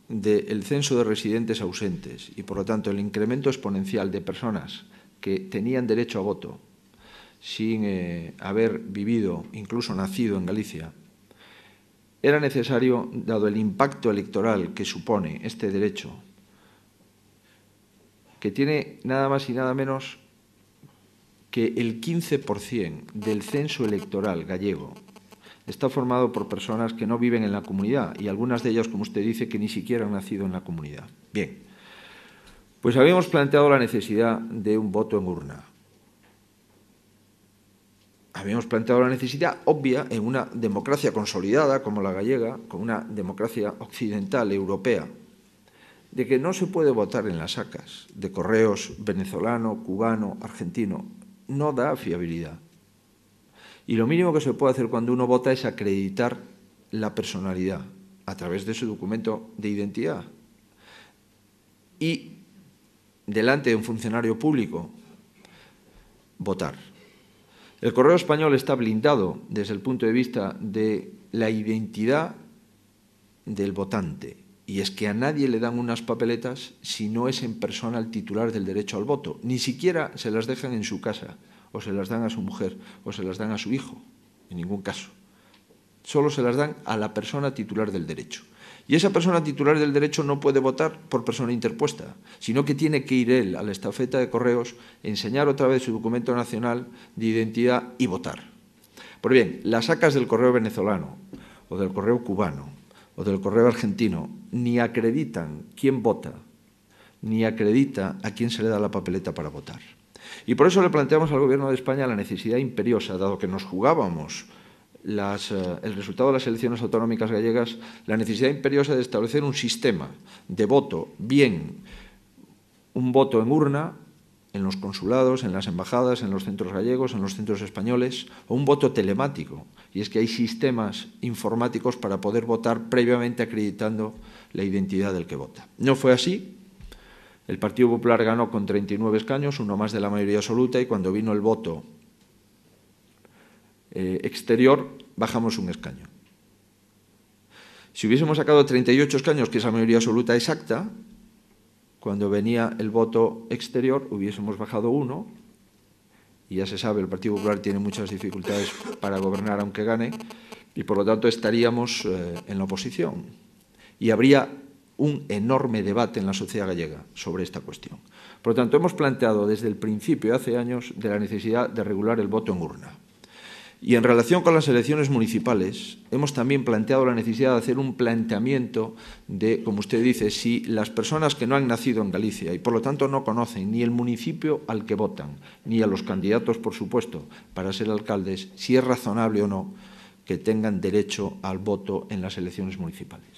del censo de residentes ausentes y, por lo tanto, el incremento exponencial de personas que tenían derecho a voto sin haber vivido, incluso nacido en Galicia, era necesario, dado el impacto electoral que supone este derecho, que tiene nada más y nada menos que el 15% del censo electoral gallego está formado por personas que no viven en la comunidad y algunas de ellas, como usted dice, que ni siquiera han nacido en la comunidad. Bien, pues habíamos planteado la necesidad de un voto en urna. Habíamos planteado la necesidad obvia en una democracia consolidada como la gallega, con una democracia occidental, europea, de que no se puede votar en las acas de correos venezolano, cubano, argentino. No da fiabilidad. Y lo mínimo que se puede hacer cuando uno vota es acreditar la personalidad a través de su documento de identidad. Y delante de un funcionario público, votar. El correo español está blindado desde el punto de vista de la identidad del votante. Y es que a nadie le dan unas papeletas si no es en persona el titular del derecho al voto. Ni siquiera se las dejan en su casa, o se las dan a su mujer, o se las dan a su hijo. En ningún caso. Solo se las dan a la persona titular del derecho. Y esa persona titular del derecho no puede votar por persona interpuesta, sino que tiene que ir él a la estafeta de correos, enseñar otra vez su documento nacional de identidad y votar. Pues bien, las acas del correo venezolano, o del correo cubano, o del correo argentino, ni acreditan quién vota, ni acredita a quién se le da la papeleta para votar. Y por eso le planteamos al Gobierno de España la necesidad imperiosa, dado que nos jugábamos el resultado de las elecciones autonómicas gallegas, la necesidad imperiosa de establecer un sistema de voto, bien un voto en urna, en los consulados, en las embajadas, en los centros gallegos, en los centros españoles, o un voto telemático. Y es que hay sistemas informáticos para poder votar previamente acreditando la identidad del que vota. No fue así. El Partido Popular ganó con 39 escaños, uno más de la mayoría absoluta, y cuando vino el voto exterior, bajamos un escaño. Si hubiésemos sacado 38 escaños, que es la mayoría absoluta exacta, cuando venía el voto exterior hubiésemos bajado uno, y ya se sabe, el Partido Popular tiene muchas dificultades para gobernar aunque gane, y por lo tanto estaríamos en la oposición. Y habría un enorme debate en la sociedad gallega sobre esta cuestión. Por lo tanto, hemos planteado desde el principio, hace años, de la necesidad de regular el voto en urna. Y en relación con las elecciones municipales, hemos también planteado la necesidad de hacer un planteamiento de, como usted dice, si las personas que no han nacido en Galicia y por lo tanto no conocen ni el municipio al que votan, ni a los candidatos, por supuesto, para ser alcaldes, si es razonable o no que tengan derecho al voto en las elecciones municipales.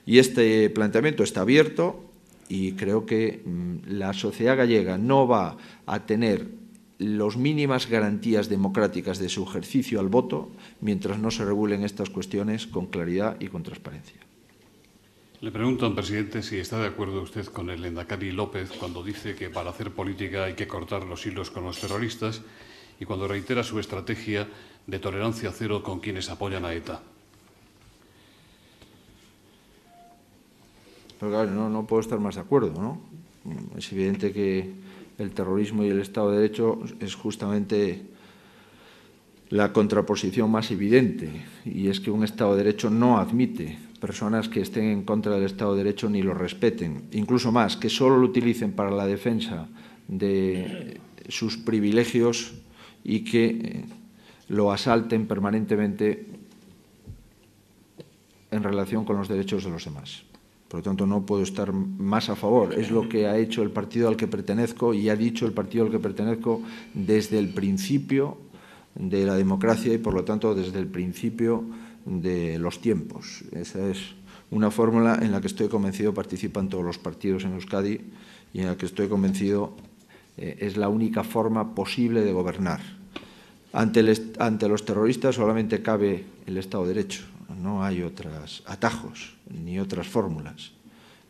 Y este planteamiento está abierto y creo que la sociedad gallega no va a tener las mínimas garantías democráticas de su ejercicio al voto mientras no se regulen estas cuestiones con claridad y con transparencia. Le pregunto, presidente, si está de acuerdo usted con el Lehendakari López cuando dice que para hacer política hay que cortar los hilos con los terroristas y cuando reitera su estrategia de tolerancia cero con quienes apoyan a ETA. Pero claro, no puedo estar más de acuerdo, ¿no? Es evidente que el terrorismo y el Estado de Derecho es justamente la contraposición más evidente, y es que un Estado de Derecho no admite personas que estén en contra del Estado de Derecho ni lo respeten, incluso más, que solo lo utilicen para la defensa de sus privilegios y que lo asalten permanentemente en relación con los derechos de los demás. Por lo tanto, no puedo estar más a favor. Es lo que ha hecho el partido al que pertenezco y ha dicho el partido al que pertenezco desde el principio de la democracia y, por lo tanto, desde el principio de los tiempos. Esa es una fórmula en la que estoy convencido participan todos los partidos en Euskadi y en la que estoy convencido es la única forma posible de gobernar. Ante los terroristas solamente cabe el Estado de Derecho. No hay otros atajos ni otras fórmulas.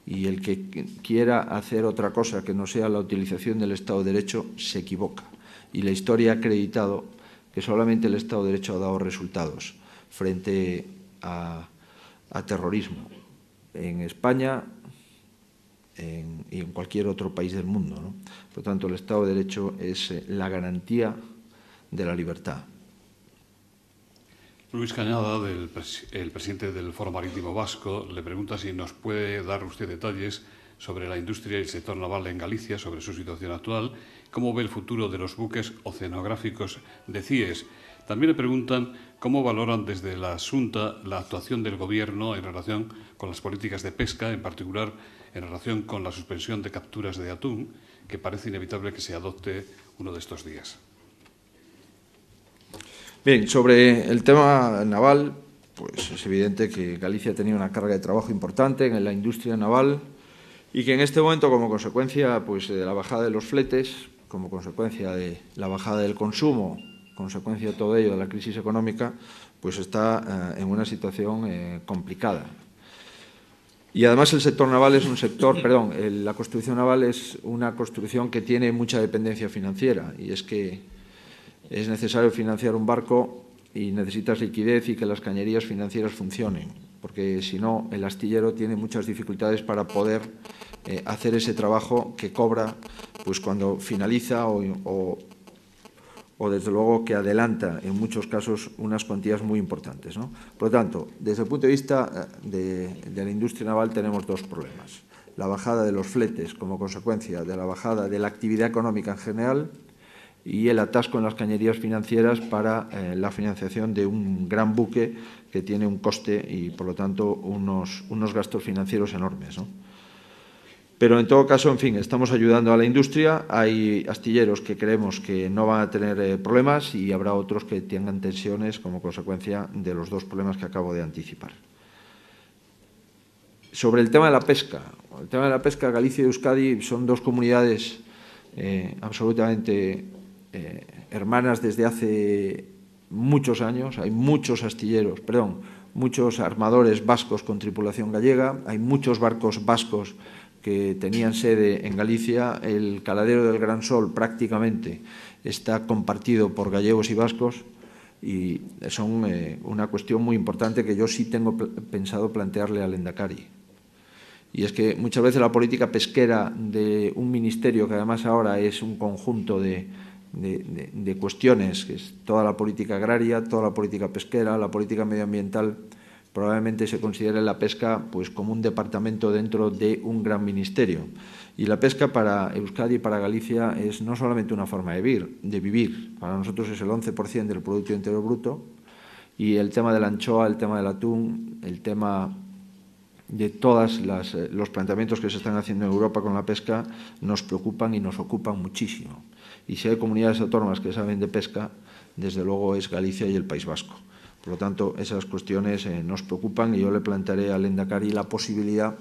Y el que quiera hacer otra cosa que no sea la utilización del Estado de Derecho se equivoca. Y la historia ha acreditado que solamente el Estado de Derecho ha dado resultados frente a terrorismo en España y en cualquier otro país del mundo, ¿no? Por lo tanto, el Estado de Derecho es la garantía de la libertad. Luis Cañada, el presidente del Foro Marítimo Vasco, le pregunta si nos puede dar usted detalles sobre la industria y el sector naval en Galicia, sobre su situación actual, cómo ve el futuro de los buques oceanográficos de CIES. También le preguntan cómo valoran desde la Xunta la actuación del Gobierno en relación con las políticas de pesca, en particular en relación con la suspensión de capturas de atún, que parece inevitable que se adopte uno de estos días. Bien, sobre el tema naval, pues es evidente que Galicia tenía una carga de trabajo importante en la industria naval y que en este momento, como consecuencia pues, de la bajada de los fletes, como consecuencia de la bajada del consumo, consecuencia de todo ello de la crisis económica, pues está en una situación complicada. Y además el sector naval es un sector, la construcción naval es una construcción que tiene mucha dependencia financiera y es que es necesario financiar un barco y necesitas liquidez y que las cañerías financieras funcionen, porque si no el astillero tiene muchas dificultades para poder hacer ese trabajo que cobra pues cuando finaliza o desde luego que adelanta en muchos casos unas cuantías muy importantes, ¿no? Por lo tanto, desde el punto de vista de la industria naval tenemos dos problemas. La bajada de los fletes como consecuencia de la bajada de la actividad económica en general y el atasco en las cañerías financieras para la financiación de un gran buque que tiene un coste y, por lo tanto, unos gastos financieros enormes, ¿no? Pero, en todo caso, en fin, estamos ayudando a la industria. Hay astilleros que creemos que no van a tener problemas y habrá otros que tengan tensiones como consecuencia de los dos problemas que acabo de anticipar. Sobre el tema de la pesca. El tema de la pesca, Galicia y Euskadi son dos comunidades absolutamente hermanas desde hace muchos años. Hay muchos muchos armadores vascos con tripulación gallega, hay muchos barcos vascos que tenían sede en Galicia. El caladero del Gran Sol prácticamente está compartido por gallegos y vascos y son una cuestión muy importante que yo sí tengo pensado plantearle al Lehendakari. Y es que muchas veces la política pesquera de un ministerio, que además ahora es un conjunto de cuestiones, que es toda la política agraria, toda la política pesquera, la política medioambiental, probablemente se considere la pesca pues, como un departamento dentro de un gran ministerio. Y la pesca para Euskadi y para Galicia es no solamente una forma de vivir, para nosotros es el 11% del Producto Interior Bruto, y el tema de la anchoa, el tema del atún, el tema de todos los planteamientos que se están haciendo en Europa con la pesca nos preocupan y nos ocupan muchísimo. Y si hay comunidades autónomas que saben de pesca, desde luego es Galicia y el País Vasco. Por lo tanto, esas cuestiones nos preocupan y yo le plantearé al Lehendakari la posibilidad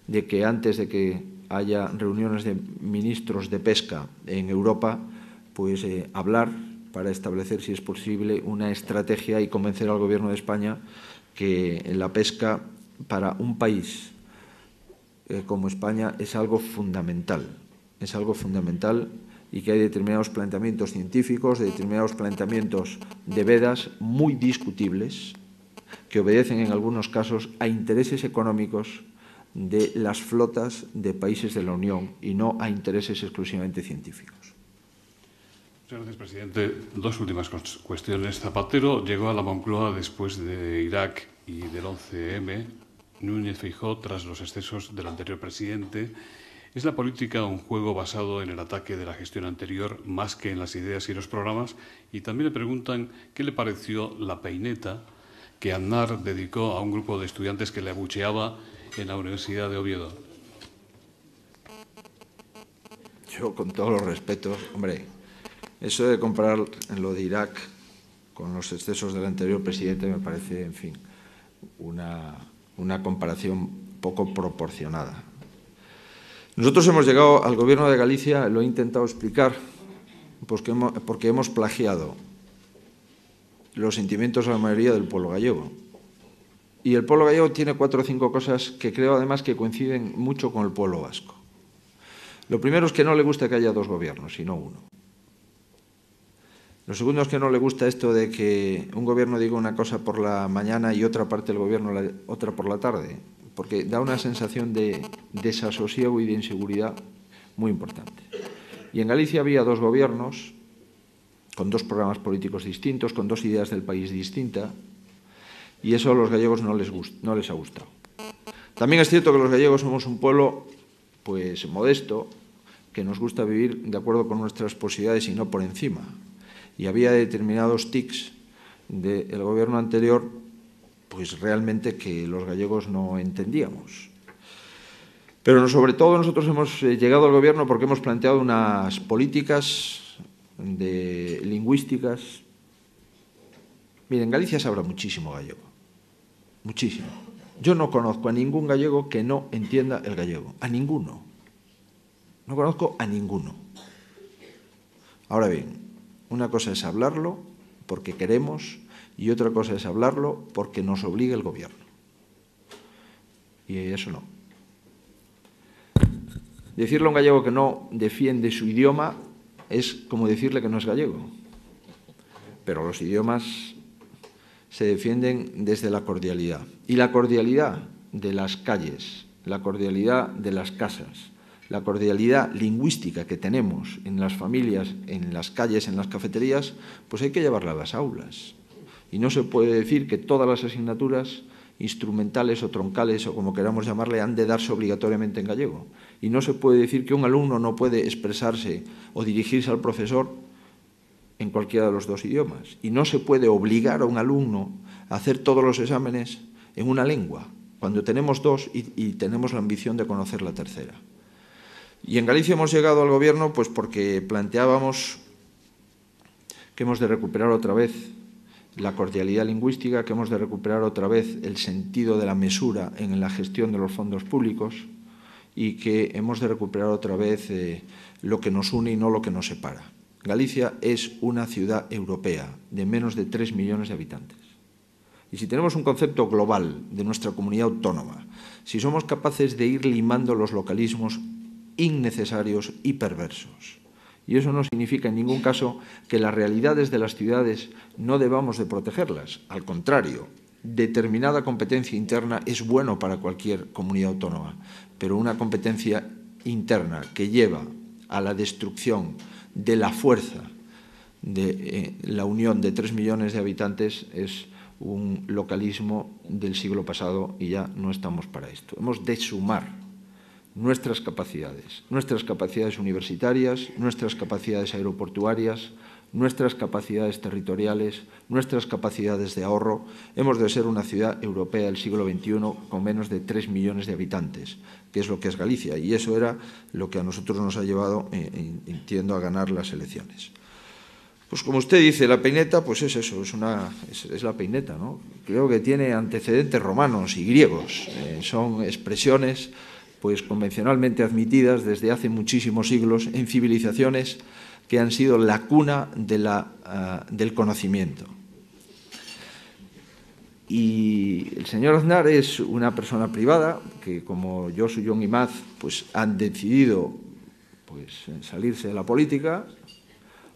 de que antes de que haya reuniones de ministros de pesca en Europa, pues hablar para establecer, si es posible, una estrategia y convencer al Gobierno de España que la pesca para un país como España es algo fundamental. Es algo fundamental y que hay determinados planteamientos científicos, determinados planteamientos de vedas muy discutibles que obedecen en algunos casos a intereses económicos de las flotas de países de la Unión y no a intereses exclusivamente científicos. Muchas gracias, presidente. Dos últimas cuestiones. Zapatero llegó a la Moncloa después de Irak y del 11M. Núñez Feijóo tras los excesos del anterior presidente. ¿Es la política un juego basado en el ataque de la gestión anterior más que en las ideas y los programas? Y también le preguntan qué le pareció la peineta que Aznar dedicó a un grupo de estudiantes que le abucheaba en la Universidad de Oviedo. Yo, con todos los respetos, hombre, eso de comparar lo de Irak con los excesos del anterior presidente me parece, en fin, una comparación poco proporcionada. Nosotros hemos llegado al Gobierno de Galicia, lo he intentado explicar, porque hemos plagiado los sentimientos de la mayoría del pueblo gallego. Y el pueblo gallego tiene 4 o 5 cosas que creo además que coinciden mucho con el pueblo vasco. Lo primero es que no le gusta que haya 2 gobiernos, sino uno. Lo segundo es que no le gusta esto de que un gobierno diga una cosa por la mañana y otra parte del gobierno otra por la tarde, porque da una sensación de desasosiego y de inseguridad muy importante. Y en Galicia había 2 gobiernos, con 2 programas políticos distintos, con 2 ideas del país distintas, y eso a los gallegos no les ha gustado. También es cierto que los gallegos somos un pueblo pues modesto, que nos gusta vivir de acuerdo con nuestras posibilidades y no por encima. Y había determinados tics del gobierno anterior, pues realmente que los gallegos no entendíamos. Pero sobre todo nosotros hemos llegado al gobierno porque hemos planteado unas políticas lingüísticas. Miren, en Galicia se habla muchísimo gallego, muchísimo. Yo no conozco a ningún gallego que no entienda el gallego, a ninguno. No conozco a ninguno. Ahora bien, una cosa es hablarlo porque queremos y otra cosa es hablarlo porque nos obliga el gobierno. Y eso no. Decirle a un gallego que no defiende su idioma es como decirle que no es gallego. Pero los idiomas se defienden desde la cordialidad. Y la cordialidad de las calles, la cordialidad de las casas, la cordialidad lingüística que tenemos en las familias, en las calles, en las cafeterías, pues hay que llevarla a las aulas. Y no se puede decir que todas las asignaturas instrumentales o troncales, o como queramos llamarle, han de darse obligatoriamente en gallego. Y no se puede decir que un alumno no puede expresarse o dirigirse al profesor en cualquiera de los dos idiomas. Y no se puede obligar a un alumno a hacer todos los exámenes en una lengua, cuando tenemos dos y tenemos la ambición de conocer la tercera. Y en Galicia hemos llegado al gobierno pues porque planteábamos que hemos de recuperar otra vez la cordialidad lingüística, que hemos de recuperar otra vez el sentido de la mesura en la gestión de los fondos públicos y que hemos de recuperar otra vez lo que nos une y no lo que nos separa. Galicia es una ciudad europea de menos de 3 millones de habitantes. Y si tenemos un concepto global de nuestra comunidad autónoma, si somos capaces de ir limando los localismos innecesarios y perversos, y eso no significa en ningún caso que las realidades de las ciudades no debamos de protegerlas. Al contrario, determinada competencia interna es bueno para cualquier comunidad autónoma, pero una competencia interna que lleva a la destrucción de la fuerza de la unión de 3 millones de habitantes es un localismo del siglo pasado y ya no estamos para esto. Hemos de sumar nuestras capacidades universitarias, nuestras capacidades aeroportuarias, nuestras capacidades territoriales, nuestras capacidades de ahorro. Hemos de ser una ciudad europea del siglo XXI con menos de 3 millones de habitantes, que es lo que es Galicia. Y eso era lo que a nosotros nos ha llevado, entiendo, a ganar las elecciones. Pues como usted dice, la peineta, pues es eso, es la peineta, ¿no? Creo que tiene antecedentes romanos y griegos. Son expresiones pues convencionalmente admitidas desde hace muchísimos siglos en civilizaciones que han sido la cuna del conocimiento. Y el señor Aznar es una persona privada que, como Josu, Jon y Maz, pues han decidido pues salirse de la política,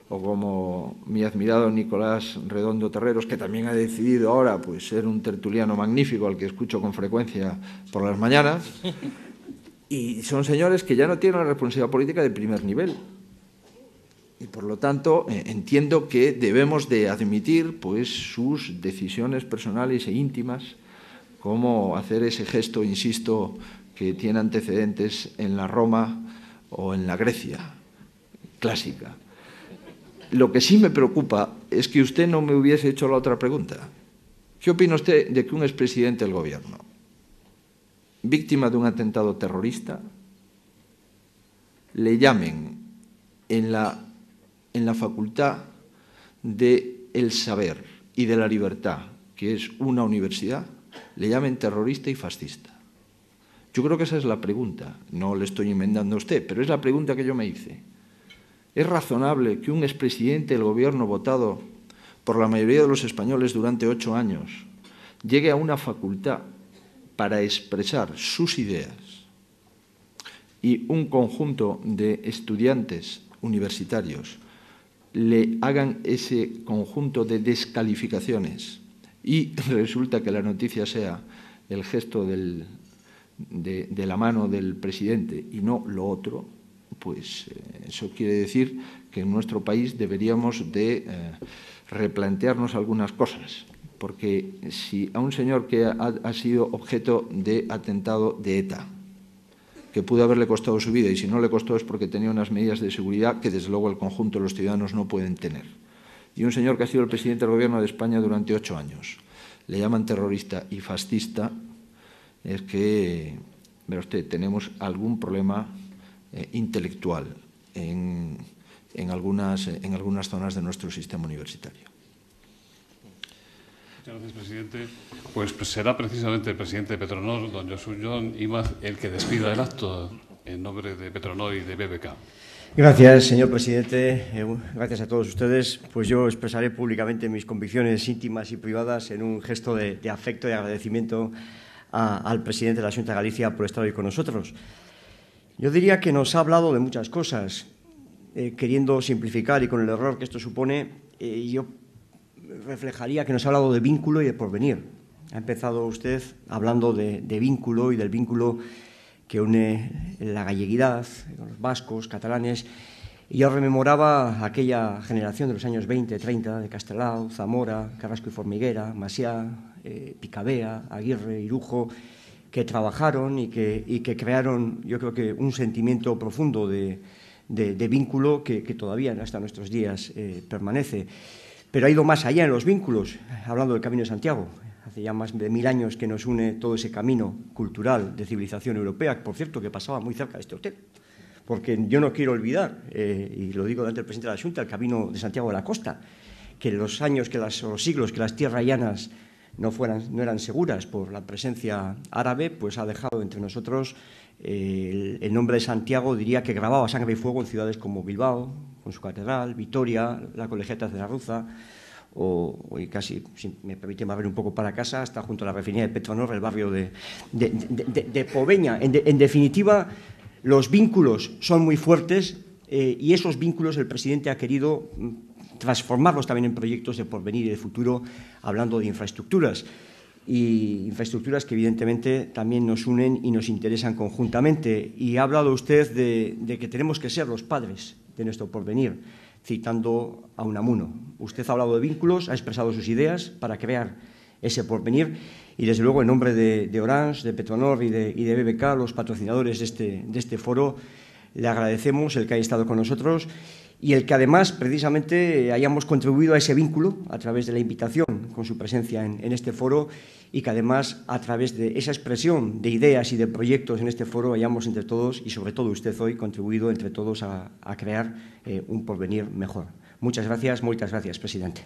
o como mi admirado Nicolás Redondo Terreros, que también ha decidido ahora pues ser un tertuliano magnífico al que escucho con frecuencia por las mañanas. Y son señores que ya no tienen la responsabilidad política de primer nivel. Y por lo tanto, entiendo que debemos de admitir pues, sus decisiones personales e íntimas, como hacer ese gesto, insisto, que tiene antecedentes en la Roma o en la Grecia clásica. Lo que sí me preocupa es que usted no me hubiese hecho la otra pregunta. ¿Qué opina usted de que un expresidente del gobierno, víctima de un atentado terrorista, le llamen en la facultad del saber y de la libertad, que es una universidad, le llamen terrorista y fascista? Yo creo que esa es la pregunta. No le estoy enmendando a usted, pero es la pregunta que yo me hice. ¿Es razonable que un expresidente del gobierno votado por la mayoría de los españoles durante 8 años llegue a una facultad para expresar sus ideas y un conjunto de estudiantes universitarios le hagan ese conjunto de descalificaciones y resulta que la noticia sea el gesto de la mano del presidente y no lo otro? Pues eso quiere decir que en nuestro país deberíamos de replantearnos algunas cosas. porque si a un señor que ha sido objeto de atentado de ETA, que pudo haberle costado su vida, y si no le costó es porque tenía unas medidas de seguridad que desde luego el conjunto de los ciudadanos no pueden tener, y un señor que ha sido el presidente del Gobierno de España durante 8 años, le llaman terrorista y fascista, es que, verá usted, tenemos algún problema intelectual en algunas zonas de nuestro sistema universitario. Muchas gracias, presidente. Pues será precisamente el presidente de Petronor, don Josu Jon Imaz, el que despida el acto en nombre de Petronor y de BBK. Gracias, señor presidente. Gracias a todos ustedes. Pues yo expresaré públicamente mis convicciones íntimas y privadas en un gesto de afecto y agradecimiento al presidente de la Xunta de Galicia por estar hoy con nosotros. Yo diría que nos ha hablado de muchas cosas, queriendo simplificar y con el error que esto supone, yo reflejaría que nos ha hablado de vínculo y de porvenir. Ha empezado usted hablando de vínculo y del vínculo que une la galleguidad, los vascos, catalanes, y yo rememoraba aquella generación de los años 20, 30, de Castelao, Zamora, Carrasco y Formiguera, Maciá, Picabea, Aguirre, Irujo, que trabajaron y que crearon, yo creo que un sentimiento profundo de vínculo que todavía hasta nuestros días permanece. Pero ha ido más allá en los vínculos, hablando del Camino de Santiago. Hace ya más de 1000 años que nos une todo ese camino cultural de civilización europea, por cierto, que pasaba muy cerca de este hotel. Porque yo no quiero olvidar, y lo digo delante del presidente de la Xunta, el Camino de Santiago de la Costa, que en los años, los siglos que las tierras llanas no eran seguras por la presencia árabe, pues ha dejado entre nosotros el nombre de Santiago, diría que grababa sangre y fuego en ciudades como Bilbao, con su catedral, Vitoria, la Colegiata de la Ruza, y casi, si me permite mover un poco para casa, hasta junto a la refinería de Petronor, el barrio de Poveña. En definitiva, los vínculos son muy fuertes y esos vínculos el presidente ha querido transformarlos también en proyectos de porvenir y de futuro, hablando de infraestructuras. Y infraestructuras que evidentemente también nos unen y nos interesan conjuntamente. Y ha hablado usted de que tenemos que ser los padres de nuestro porvenir, citando a Unamuno. Usted ha hablado de vínculos, ha expresado sus ideas para crear ese porvenir y, desde luego, en nombre de Orange, de Petronor y de BBK, los patrocinadores de este foro, le agradecemos el que haya estado con nosotros y el que, además, precisamente hayamos contribuido a ese vínculo a través de la invitación con su presencia en este foro y que, además, a través de esa expresión de ideas y de proyectos en este foro hayamos entre todos, y sobre todo usted hoy, contribuido entre todos a crear un porvenir mejor. Muchas gracias, presidente.